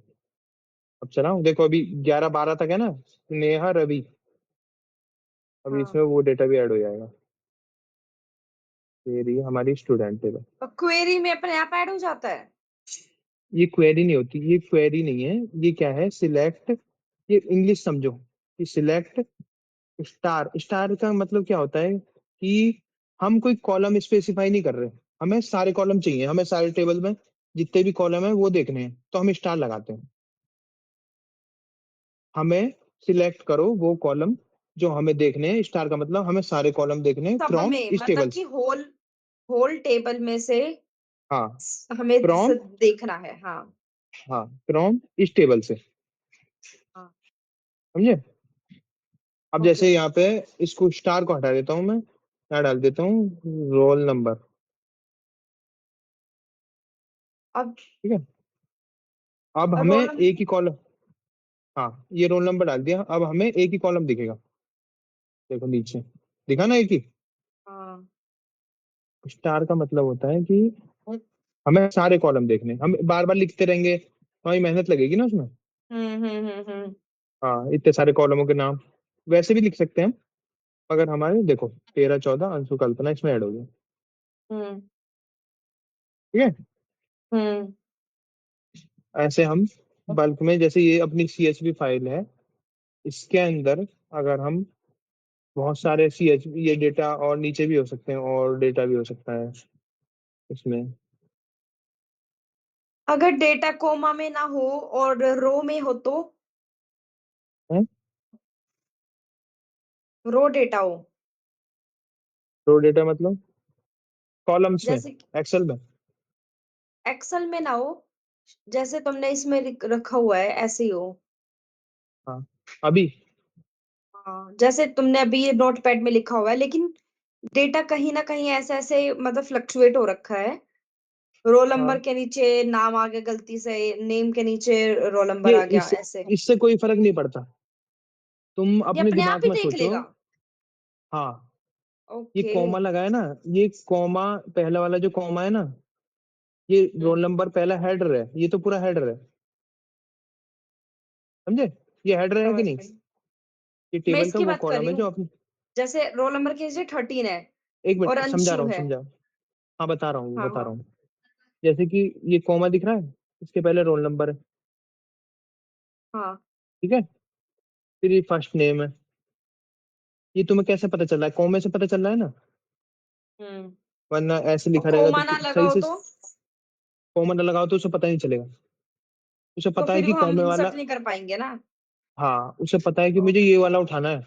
अब चलाओ, देखो अभी 11-12 तक है ना, नेहा रवि, अभी हाँ। इसमें वो डेटा भी ऐड हो जाएगा। ये रही हमारी स्टूडेंट टेबल। और क्वेरी में अपने आप ऐड हो जाता है? ये क्वेरी नहीं होती, ये क्वेरी नहीं है, ये क्या है, सिलेक्ट, ये इंग्लिश समझो कि सिलेक्ट स्टार। स्टार का मतलब क्या होता है कि हम कोई कॉलम स्पेसिफाई नहीं कर रहे, हमें सारे कॉलम चाहिए, हमें सारे टेबल में जितने भी कॉलम है वो देखने हैं, तो हम स्टार लगाते हैं। हमें सिलेक्ट करो वो कॉलम जो हमें देखने हैं, स्टार का मतलब हमें सारे कॉलम देखने हैं सब फ्रॉम में इस टेबल मतलब कि से। होल होल टेबल में से हाँ, हमें फ्रॉम, देखना है, हाँ। हाँ, फ्रॉम इस टेबल से, हाँ। समझे। अब ओके। जैसे यहाँ पे इसको स्टार को हटा देता हूँ मैं, यहाँ डाल देता हूँ रोल नंबर। अब ठीक है, अब हमें रोल एक ही कॉलम, हाँ, ये रोल नंबर डाल दिया, अब हमें एक ही कॉलम दिखेगा, देखो नीचे दिखा ना एक ही। हाँ। स्टार का मतलब होता है कि हमें सारे कॉलम देखने, हम बार बार लिखते रहेंगे तो हमारी मेहनत लगेगी ना उसमें। हम्म। हाँ, इतने सारे कॉलमों के नाम वैसे भी लिख सकते हैं हम, अगर हमारे देखो 13-14 अंशु कल्पना इसमें ऐड हो गया। हम्म। ठीक है, हम्म। ऐसे हम बल्क में, जैसे ये अपनी CSV फाइल है, इसके अंदर अगर हम बहुत सारे CSV, ये डेटा और नीचे भी हो सकते हैं और डेटा भी हो सकता है इसमें। अगर डेटा कोमा में ना हो और रो में हो तो? है, रो डेटा हो, रो डेटा मतलब कॉलम्स में, जैसे कि एक्सेल में। एक्सेल में ना हो, जैसे तुमने इसमें रखा हुआ है ऐसे ही हो। हाँ, अभी, हाँ, जैसे तुमने अभी ये नोटपैड में लिखा हुआ है, लेकिन डेटा कहीं ना कहीं ऐसे ऐसे मतलब फ्लक्चुएट हो रखा है। रोल नंबर हाँ, के नीचे नाम आ गया गलती से, नेम के नीचे रोल नंबर ये आ गया इस ऐसे। इससे कोई फर्क नहीं पड़ता, तुम ये अपने अपने आप दिमाग ही में देख सोचो। लेगा? हाँ, ये ओके। कॉमा लगा है ना, ये कॉमा, पहला वाला जो कॉमा है ना, ये हम्म। रोल नंबर पहला हेडर है, ये तो पूरा हेडर है, समझे। ये हेडर है कि समझ नहीं, गई। ये मैं टेबल का इसकी वो बात कर कॉलम रही है जो हूँ, अपनी। जैसे रोल नंबर के नीचे 13 है एक और मिनट समझा रहा अंशु हूँ, है। समझा, हाँ, बता रहा हूँ हाँ बता रहा हाँ। हूँ। जैसे कि ये कॉमा दिख रहा है, इसके पहले रोल नंबर है, हाँ। ठीक है, फिर ये फर्स्ट नेम है। ये तुम्हें कैसे पता चल रहा है? कॉमे से पता चल रहा है ना, हम्म। वरना ऐसे और लिखा रहेगा कोमा तो ना सही लगाओ से तो कॉमा ना लगाओ तो उसे पता नहीं चलेगा। उसे तो पता है फिर कि वो हम कॉमे वाला, इंसर्ट नहीं कर पाएंगे ना। हाँ उसे पता है कि मुझे ये वाला उठाना है,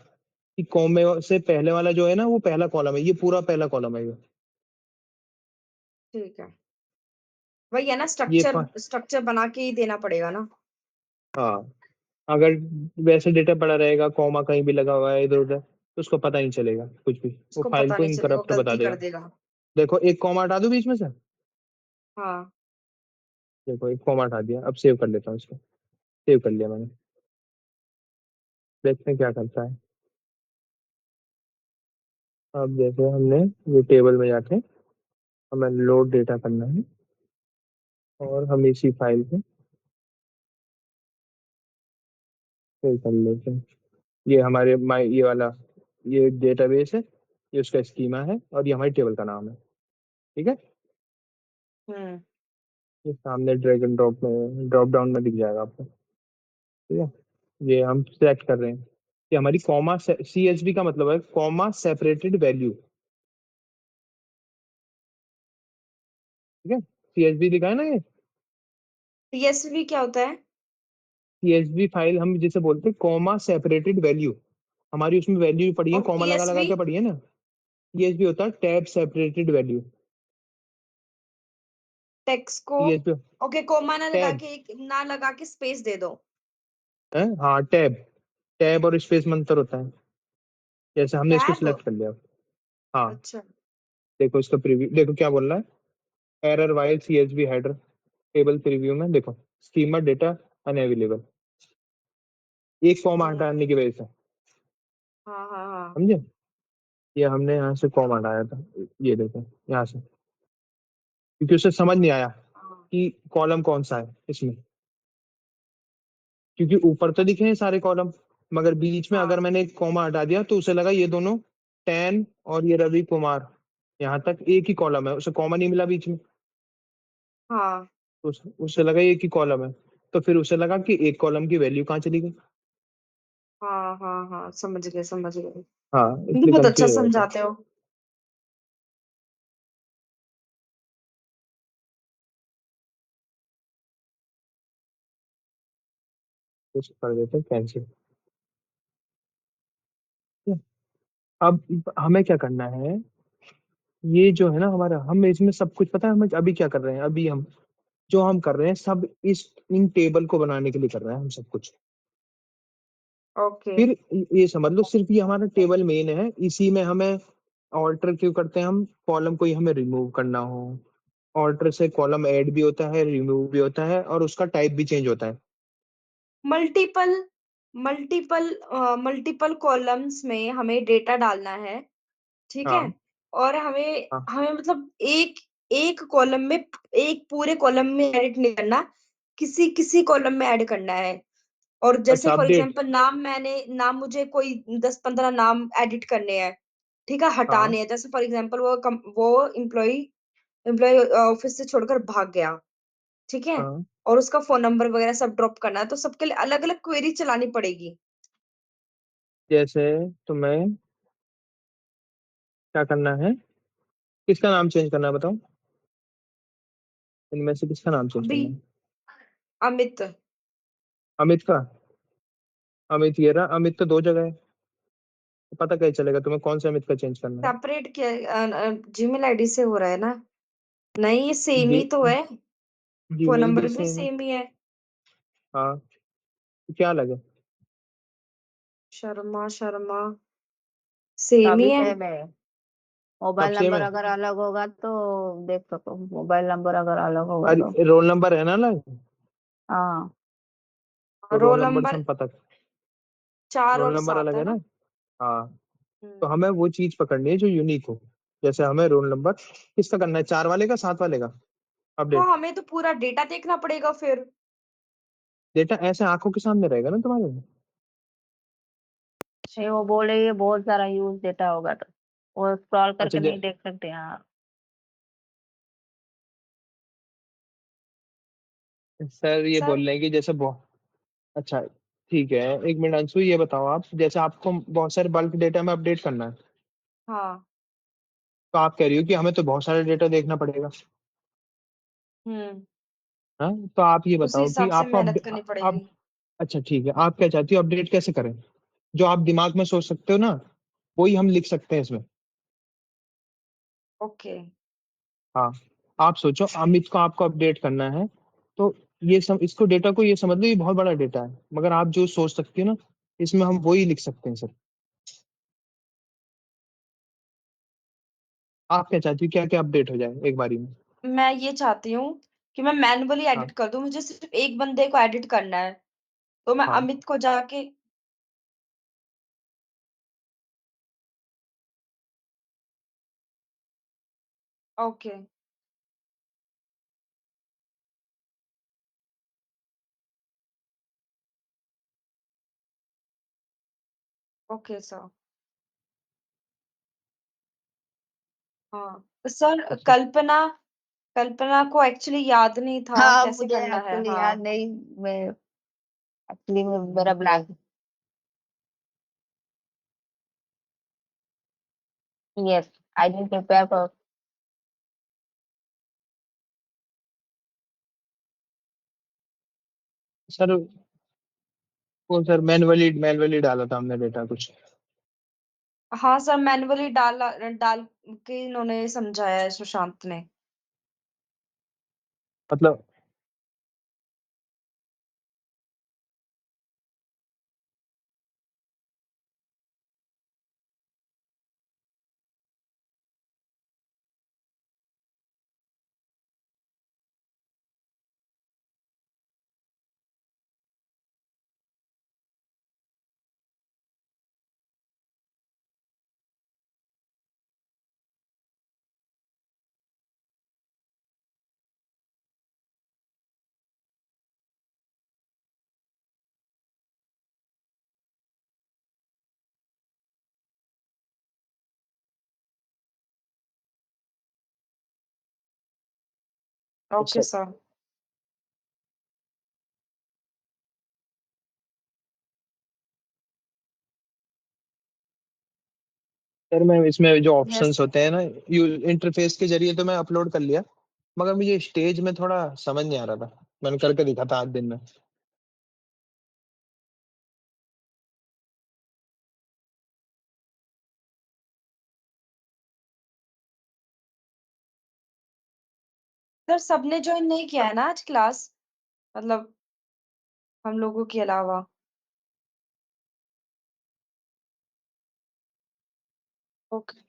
कि कॉमे से पहले वाला जो है ना वो पहला कॉलम है, ये पूरा पहला कॉलम है ये। ठीक है, वही है ना, ये स्ट्रक्चर फ- स्ट्रक्चर बना के ही देना पड़ेगा ना। हाँ, अगर वैसे डेटा पड़ा रहेगा, कॉमा कहीं भी लगा हुआ है इधर उधर, तो उसको पता नहीं चलेगा कुछ भी, वो उसको फाइल पता को नहीं चलेगा, वो इनकरप्ट बता गलती कर देगा। देगा। देखो एक कॉमा हटा दूं बीच में से, हाँ। देखो एक कॉमा हटा दिया, अब सेव कर लेता हूँ इसको। सेव कर लिया मैंने, देखते हैं क्या करता है। अब जैसे हमने ये टेबल में जाके हमें लोड डेटा करना है, और हम इसी फाइल को सेव कर लेते हैं। ये हमारे माई ये वाला, ये डेटाबेस है, ये उसका स्कीमा है, और ये हमारी टेबल का नाम है, ठीक है। हम्म। ये सामने ड्रैग एंड ड्रॉप में, ड्रॉप डाउन में दिख जाएगा आपको, ठीक है। ये हम सेलेक्ट कर रहे हैं कि हमारी कॉमा, CSV का मतलब है कॉमा सेपरेटेड वैल्यू, ठीक है। CSV दिखा है ना ये, टीएसवी क्या होता है? CSV फाइल हम जिसे बोलते हैं कॉमा सेपरेटेड वैल्यू, हमारी उसमें वैल्यू पड़ी है, और कॉमा लगा लगा टीएसवी? के पड़ी है ना। CSV होता है टैब सेपरेटेड वैल्यू। टेक्स्ट को? CSV ओके, कोमा ना लगा टैब के, ना लगा के स्पेस दे दो। है, हाँ टैब, टैब और स्पेस में अंतर होता है। जैसे हमने इसको टैब? सिलेक्ट कर लिया, हाँ, अच्छा। देखो इसका प्रीव्यू देखो क्या बोल रहा है, error while CSV header table preview में देखो, स्कीमा डेटा अनअवेलेबल, एक कॉमा हम्म। हटाने की वजह से, हाँ हाँ हाँ। समझे। ये हमने यहाँ से कॉमा हटाया था, ये देखो यहाँ से, क्योंकि उसे समझ नहीं आया हाँ कि कॉलम कौन सा है इसमें, क्योंकि ऊपर तो दिखे हैं सारे कॉलम, मगर बीच में अगर हाँ मैंने एक कॉमा हटा दिया तो उसे लगा ये दोनों टैन और ये रवि कुमार, यहाँ तक एक ही कॉलम है, उसे कॉमा नहीं मिला बीच में, हाँ तो उसे लगा ये एक ही कॉलम है, तो फिर उसे लगा कि एक कॉलम की वैल्यू कहाँ चली गई। हाँ हाँ हाँ, समझ गए समझ गए। हाँ तुम तो इसलिए बहुत अच्छा कंफ्यूज हो जाता है। समझाते हो। तो इसको कर देते हैं कैंसिल। अब हमें क्या करना है, ये जो है ना हमारा, हम इसमें सब कुछ पता है हमें अभी क्या कर रहे हैं, अभी हम जो हम कर रहे हैं सब इस इन टेबल को बनाने के लिए कर रहे हैं हम सब कुछ। ओके। फिर ये समझ लो सिर्फ ये हमारा टेबल मेन है, इसी में हमें ऑल्टर क्यों करते हैं हम, कॉलम कोई हमें रिमूव करना हो, ऑल्टर से कॉलम ऐड भी होता है, रिमूव भी होता है, और उसका टाइप भी चेंज होता है। मल्टीपल मल्टीपल मल्टीपल कॉलम्स में हमें डेटा डालना है, ठीक है। हाँ और हमें हाँ। हमें मतलब एक एक कॉलम में, एक पूरे कॉलम में एडिट नहीं करना, किसी किसी कॉलम में ऐड करना है। और जैसे अच्छा फॉर अपडेट। एग्जांपल नाम मुझे कोई 10-15 नाम एडिट करने हैं, ठीक है, हाँ हटाने हैं। जैसे फॉर एग्जांपल वो एम्प्लॉय एम्प्लॉय ऑफिस से छोड़कर भाग गया, ठीक है, हाँ। और उसका फोन नंबर वगैरह सब ड्रॉप करना है, तो सबके लिए अलग अलग क्वेरी चलानी पड़ेगी। जैसे तुम्हें क्या करना है, किसका नाम चेंज करना है बताओ, इनमें से किसका नाम चेंज अभी करना है। अमित। अमित का, अमित ये रहा, अमित तो दो जगह है, तो पता कैसे चलेगा तुम्हें कौन से अमित का चेंज करना है। सेपरेट किया जीमेल आईडी से हो रहा है ना? नहीं, ये सेम जी, ही तो है, फोन जीमेल नंबर भी भी सेम है। सेम ही है। हाँ, तो क्या लगे। शर्मा शर्मा सेम ही सभी है। सेम है। सब मोबाइल सेम नंबर है। अगर अलग होगा तो देख सको, मोबाइल नंबर अगर अलग होगा तो। अरे रोल नंबर है ना अलग, हाँ। तो रोल रोल नंबर से नंबर हम पता, 4 रोल और नंबर 7 अलग है है ना। ना? हाँ, तो हम्म। हमें वो चीज पकड़नी है जो यूनिक हो, जैसे हमें रोल नंबर किसका करना है, 4 वाले का 7 वाले का तो अपडेट। हमें तो पूरा डेटा देखना पड़ेगा फिर। डेटा ऐसे आंखों के सामने रहेगा ना तुम्हारे। ये वो बोले ये बहुत सारा यूज डेटा होगा तो वो स्क्रॉल अच्छा करके नहीं देख सकते। हाँ। सर ये सर। बोल रहे हैं कि जैसे बहुत अच्छा, ठीक है। एक मिनट अंशु, ये बताओ आप, जैसे आपको बहुत सारे बल्क डेटा में अपडेट करना है, हाँ। तो आप कह रही हो कि हमें तो बहुत सारे डेटा देखना पड़ेगा। हम्म। हाँ, तो आप ये उसी बताओ कि हिसाब से आपको मेहनत करनी आप पड़ेगी। अच्छा ठीक है, आप क्या चाहती हो, अपडेट कैसे करें? जो आप दिमाग में सोच सकते हो ना, वही हम लिख सकते हैं इसमें। ओके। हाँ, आप सोचो अमित को आपको अपडेट करना है, तो इसको डेटा को ये समझ लो, ये बहुत बड़ा डेटा है, मगर आप जो सोच सकती हो ना, इसमें हम वही लिख सकते हैं सर। आप क्या चाहती हो, क्या क्या अपडेट हो जाए एक बारी में? मैं ये चाहती हूँ कि मैं मैनुअली एडिट हाँ कर दूं, मुझे सिर्फ एक बंदे को एडिट करना है, तो मैं हाँ, अमित को जाके। ओके। Okay sir. हाँ सर, अच्छा। कल्पना, कल्पना को एक्चुअली याद नहीं था हाँ, कैसे मुझे करना है। एक्चुअली याद हाँ। नहीं। मैं एक्चुअली में मेरा blank. Yes, I didn't prepare for. Sir वो सर मैनुअली डाला था हमने डेटा कुछ। हाँ सर, मैनुअली डाल डाल के इन्होंने समझाया है सुशांत ने। मतलब ओके अच्छा सर। सर, मैं इसमें जो यस। ऑप्शंस होते हैं ना, यू इंटरफेस के जरिए तो मैं अपलोड कर लिया, मगर मुझे स्टेज में थोड़ा समझ नहीं आ रहा था। मैंने करके दिखा था आज दिन में। सर सबने ज्वाइन नहीं किया है ना आज क्लास, मतलब हम लोगों के अलावा। ओके।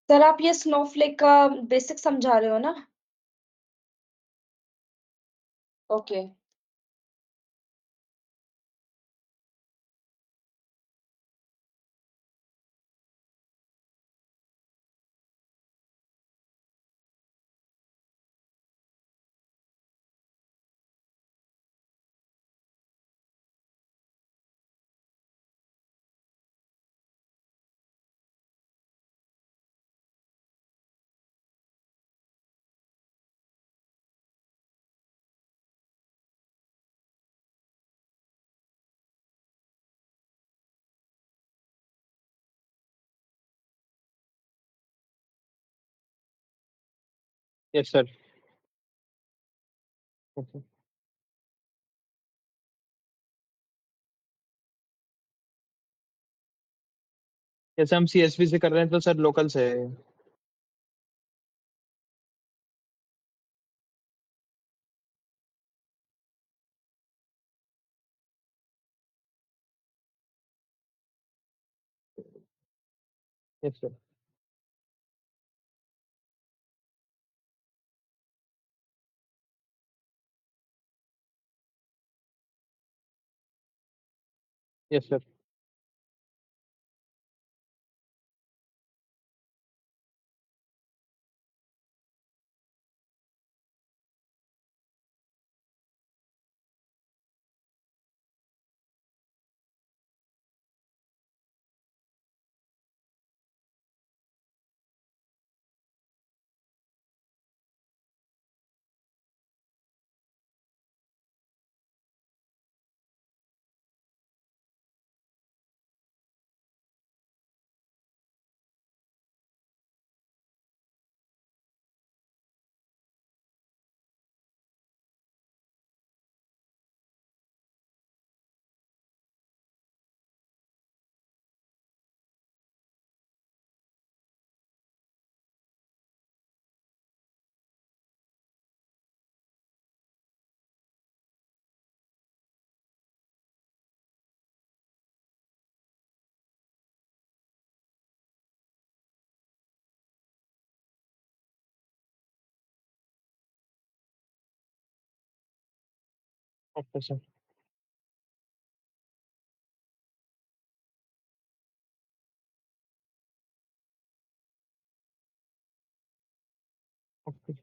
सर आप ये स्नोफ्लेक का बेसिक समझा रहे हो ना? ओके। Yes sir. ओके। जैसे हम सीएसवी से कर रहे हैं तो सर लोकल से है। Yes sir. Yes sir. Okay sir. Okay.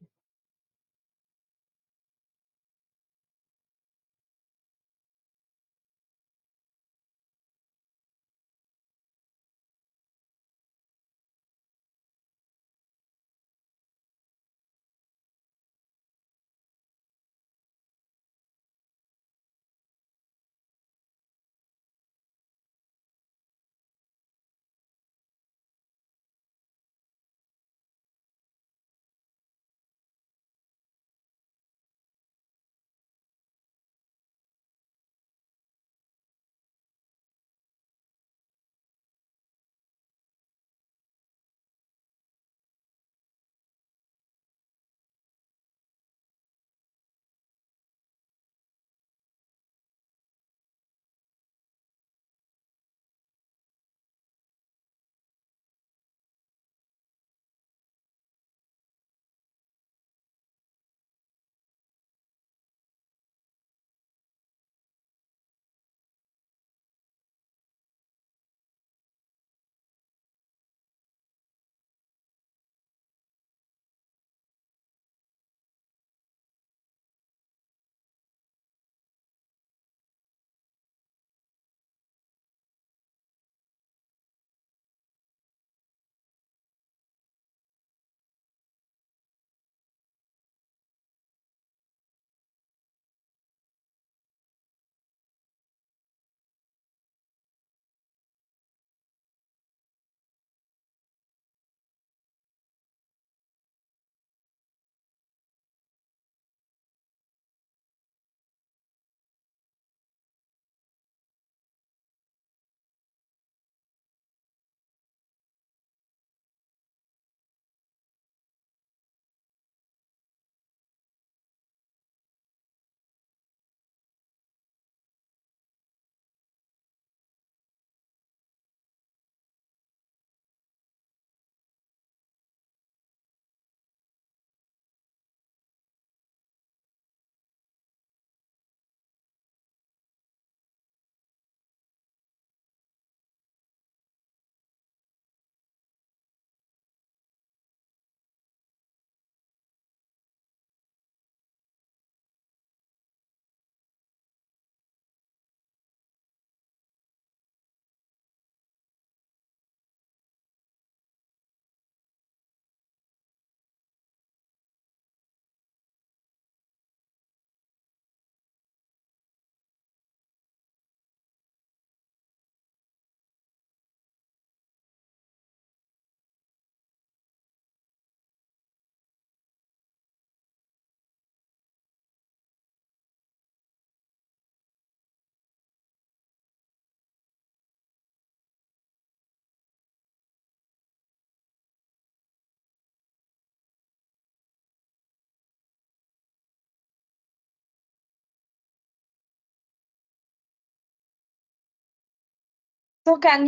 So can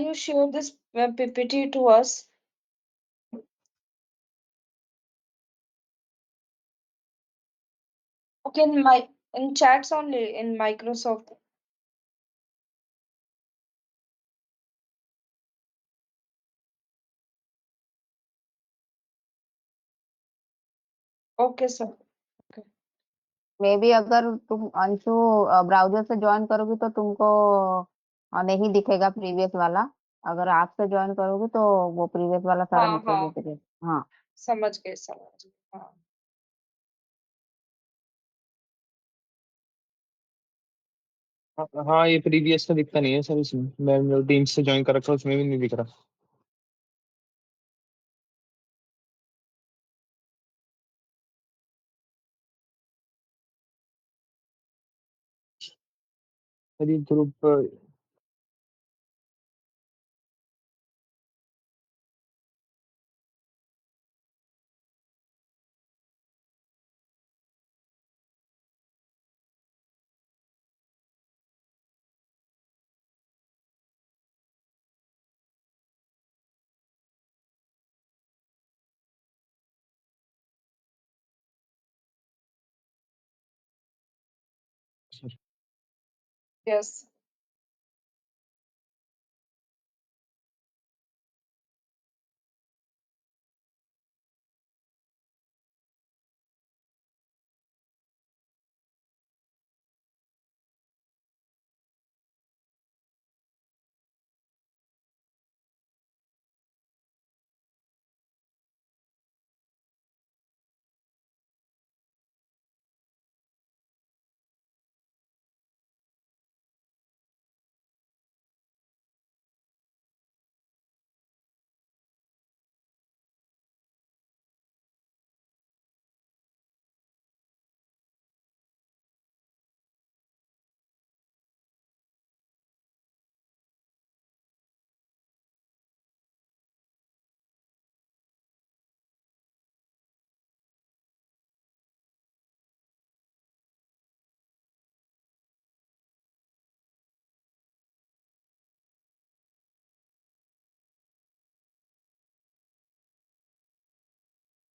you share this PPT to us? Okay, in chats only in Microsoft. Okay, sir. Okay. May be अगर तुम अंशु ब्राउजर से ज्वाइन करोगी तो तुमको नहीं दिखेगा प्रीवियस वाला। अगर आप से ज्वाइन करोगे तो वो प्रीवियस वाला सारा हाँ नीचे हाँ, दिखेगा। हाँ, समझ गए समझ गए, हाँ। हाँ, ये प्रीवियस का दिखता नहीं है सर इसमें। मैं टीम्स से ज्वाइन कर रखा हूँ, उसमें भी नहीं दिख रहा। सर ये group yes.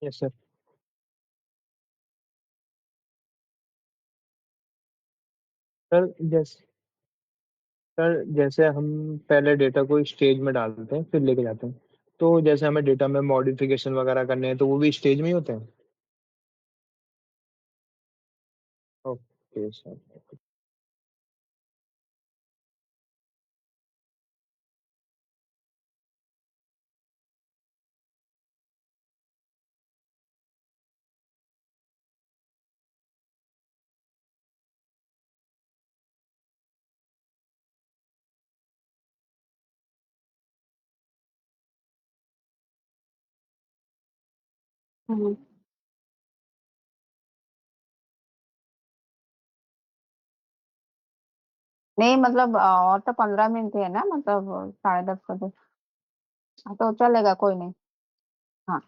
Yes sir. Sir जैसे सर जैसे हम पहले डेटा को स्टेज में डालते हैं फिर लेके जाते हैं, तो जैसे हमें डेटा में मॉडिफिकेशन वगैरह करने हैं तो वो भी स्टेज में ही होते हैं। Okay sir. हम्म। नहीं मतलब और तो 15 मिनट है ना, मतलब 10:30 बजे। हाँ, तो चलेगा, कोई नहीं। हाँ।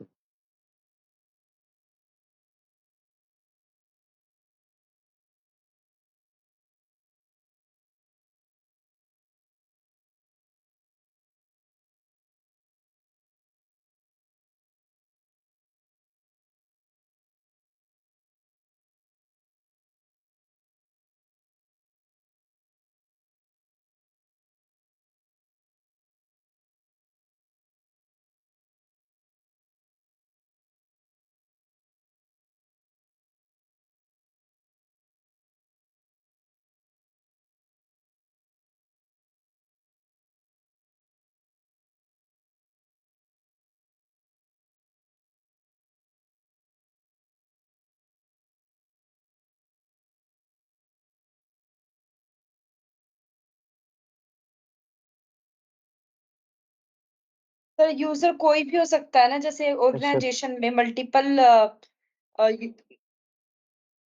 सर यूजर कोई भी हो सकता है ना, जैसे यस सर। ऑर्गेनाइजेशन में मल्टीपल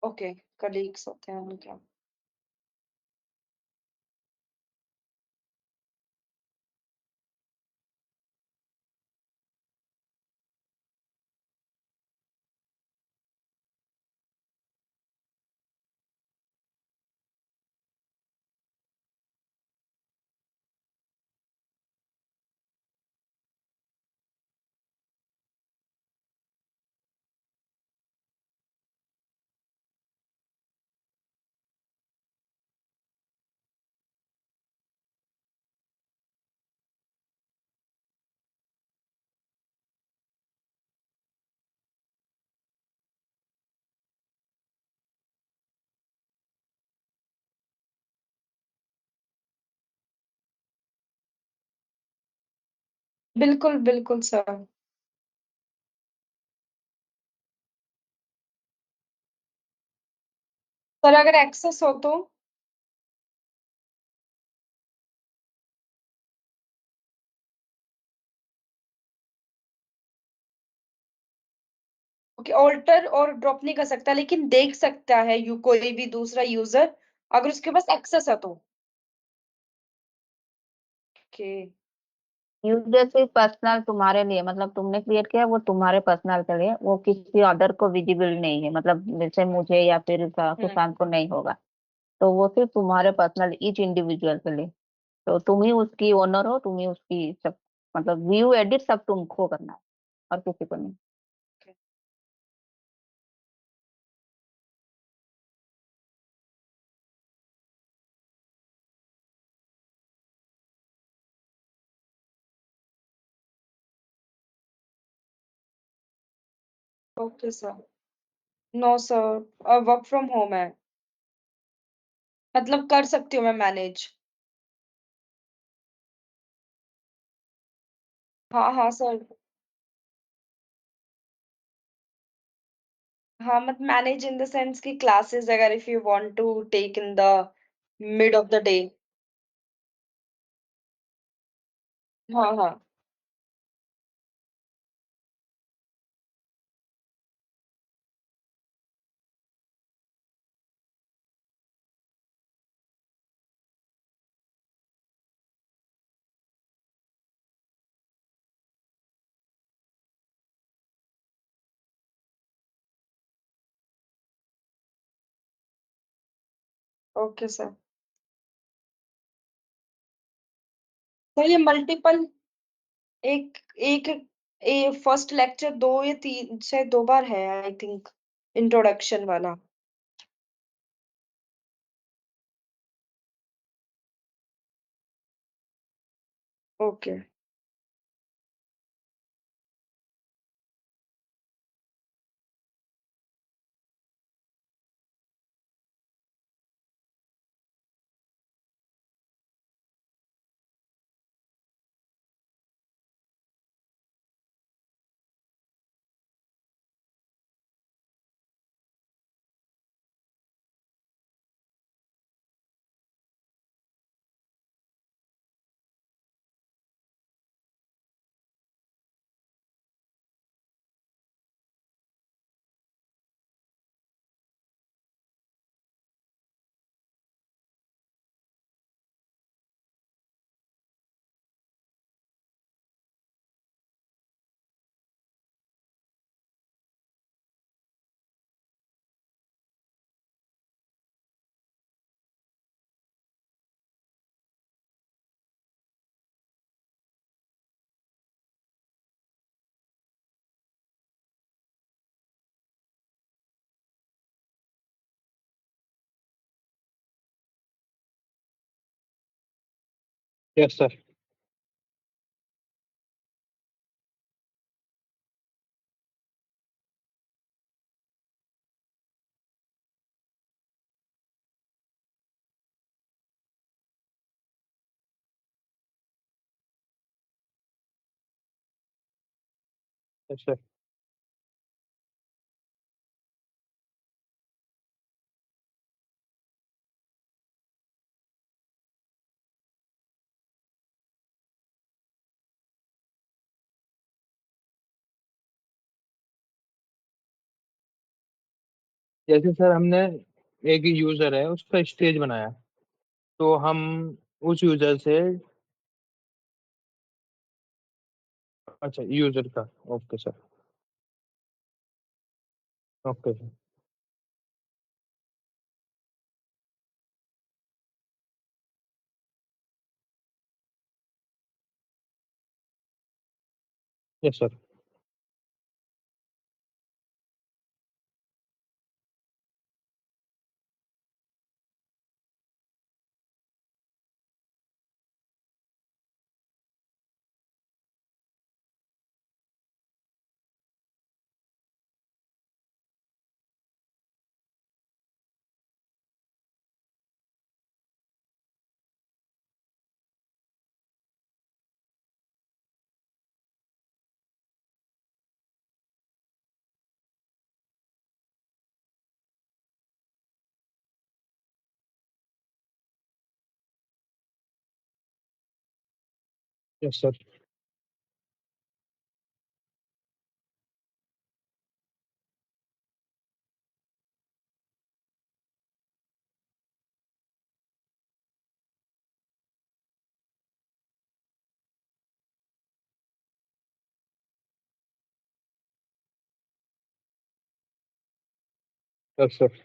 ओके कलीग्स होते हैं उनके। बिल्कुल बिल्कुल सर। सर अगर एक्सेस हो तो? ओके, ऑल्टर और ड्रॉप नहीं कर सकता लेकिन देख सकता है कोई भी दूसरा यूजर, अगर उसके पास एक्सेस है तो। ओके। यूजर सिर्फ पर्सनल तुम्हारे लिए, मतलब तुमने क्रिएट किया वो तुम्हारे पर्सनल के लिए, वो किसी अदर को विजिबल नहीं है, मतलब जैसे मुझे या फिर हम्म। सुशांत को नहीं होगा। तो वो सिर्फ तुम्हारे पर्सनल ईच इंडिविजुअल के लिए। तो तुम ही उसकी ओनर हो, तुम ही उसकी सब, मतलब व्यू एडिट सब तुमको करना है और किसी को नहीं। Okay sir. No sir, work from home है। मतलब कर सकती हूँ मैं मैनेज। हाँ हाँ सर। हाँ मतलब मैनेज इन द सेंस की क्लासेस अगर if you want to take in the mid of the day. हाँ हाँ। Okay sir. तो ये मल्टीपल, एक एक फर्स्ट लेक्चर दो या तीन, शायद दो बार है आई थिंक, इंट्रोडक्शन वाला। Okay. Yes sir. Yes sir. जैसे सर हमने एक यूजर है उसका स्टेज बनाया, तो हम उस यूजर से, अच्छा यूजर का, okay sir. Okay sir. Yes sir. Yes sir. Yes sir.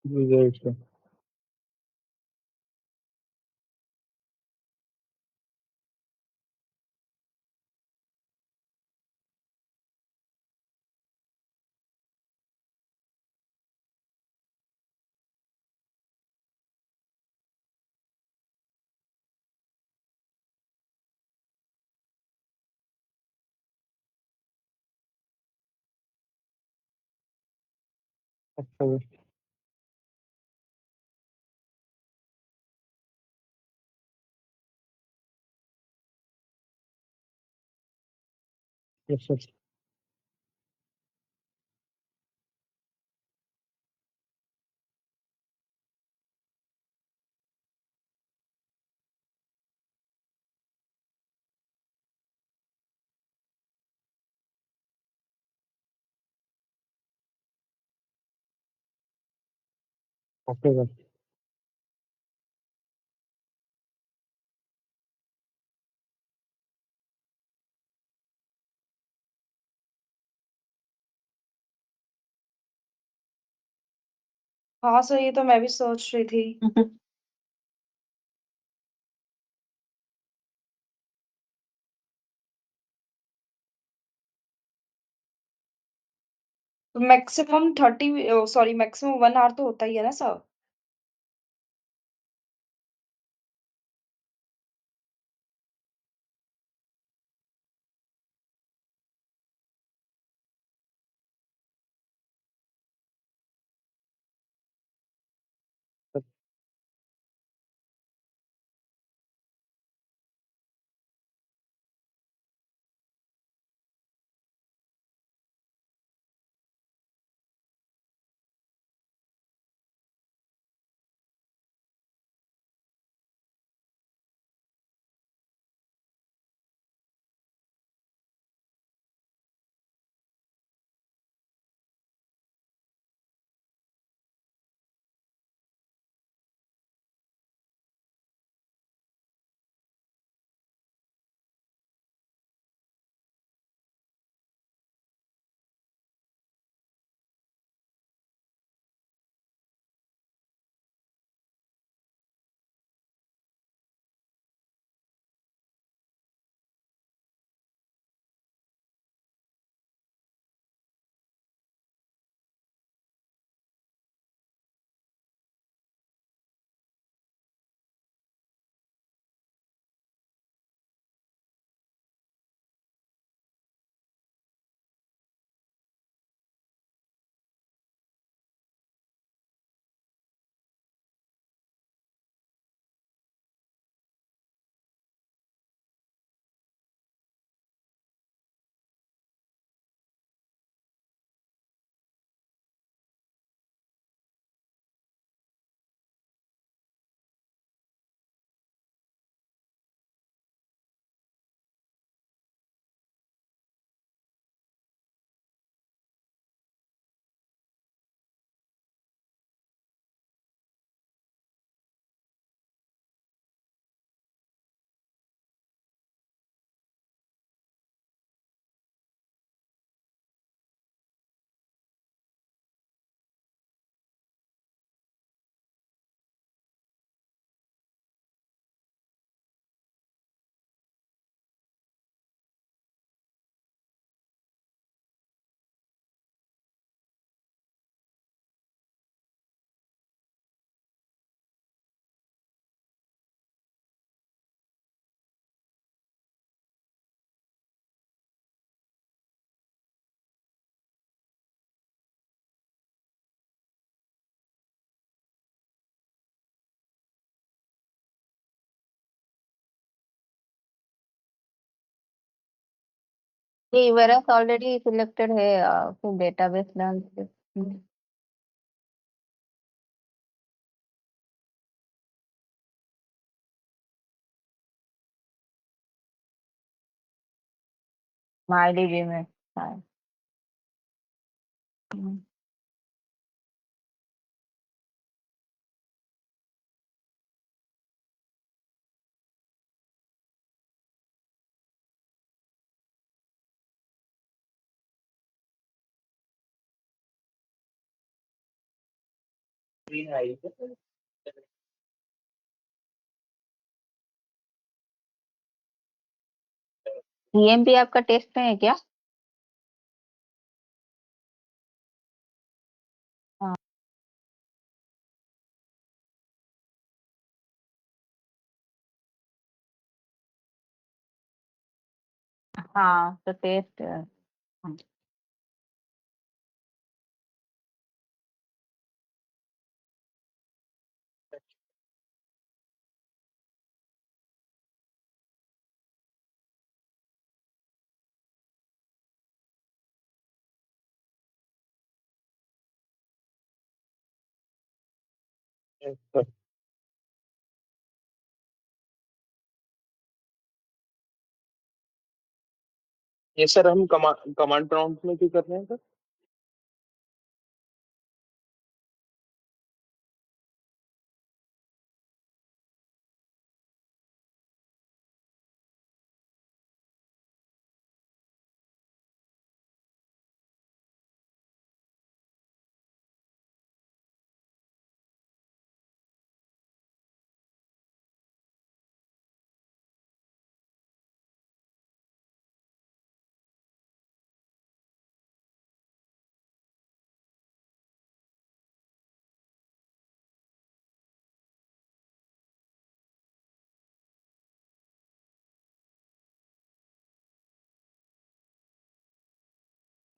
जी सर। अच्छा sir. Yes sir. Okay sir. हाँ सर, ये तो मैं भी सोच रही थी। तो मैक्सिमम 30, सॉरी मैक्सिमम 1 आवर तो होता ही है ना सर? ये वेरस ऑलरेडी सिलेक्टेड है फिर डेटाबेस डाल के। माईडीबी में। हाँ। हम्म। सीएमपी आपका टेस्ट में है क्या? हाँ। हाँ तो टेस्ट। हाँ। ये सर हम कमांड प्रॉम्प्ट में क्यों कर रहे हैं सर?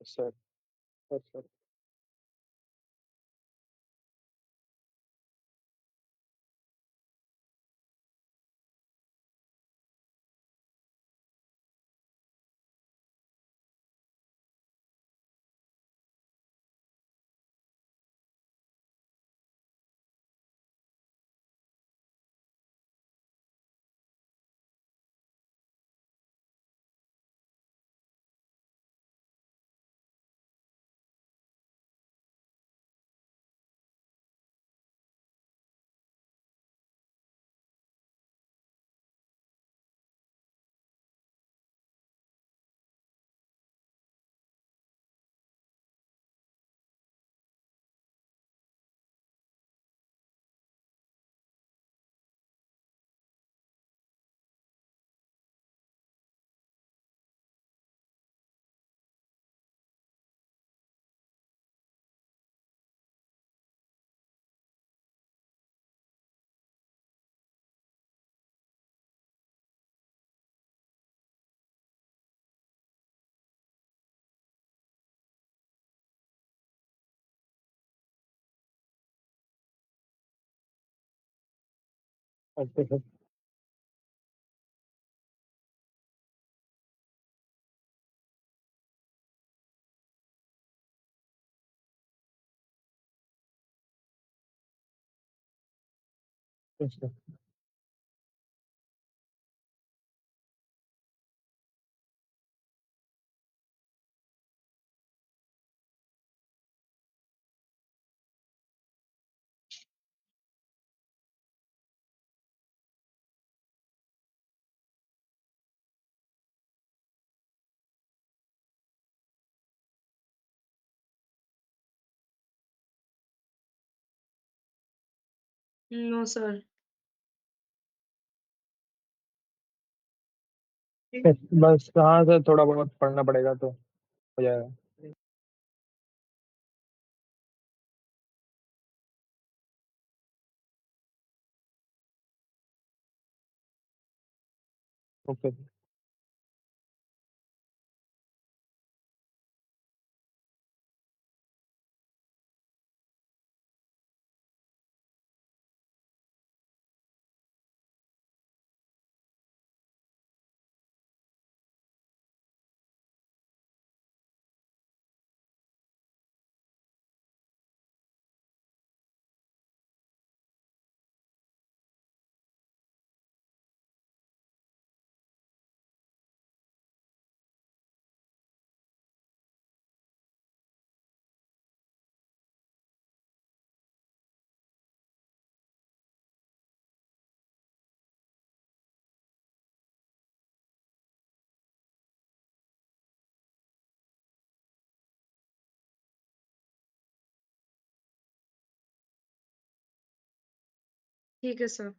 सर सर सर अच्छा सर। अच्छा नो सर। बस हाँ सर, थोड़ा बहुत पढ़ना पड़ेगा तो हो जाएगा। ओके। ठीक है sir.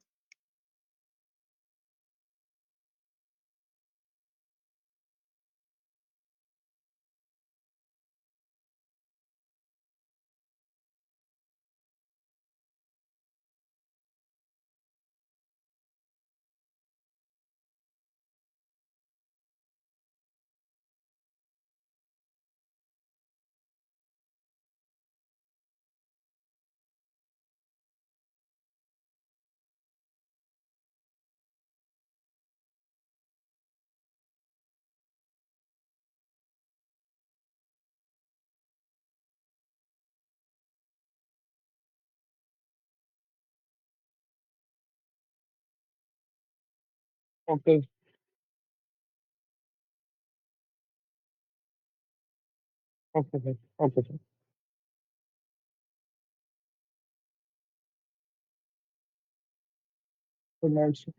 Okay okay sir. Okay sir. Good night sir.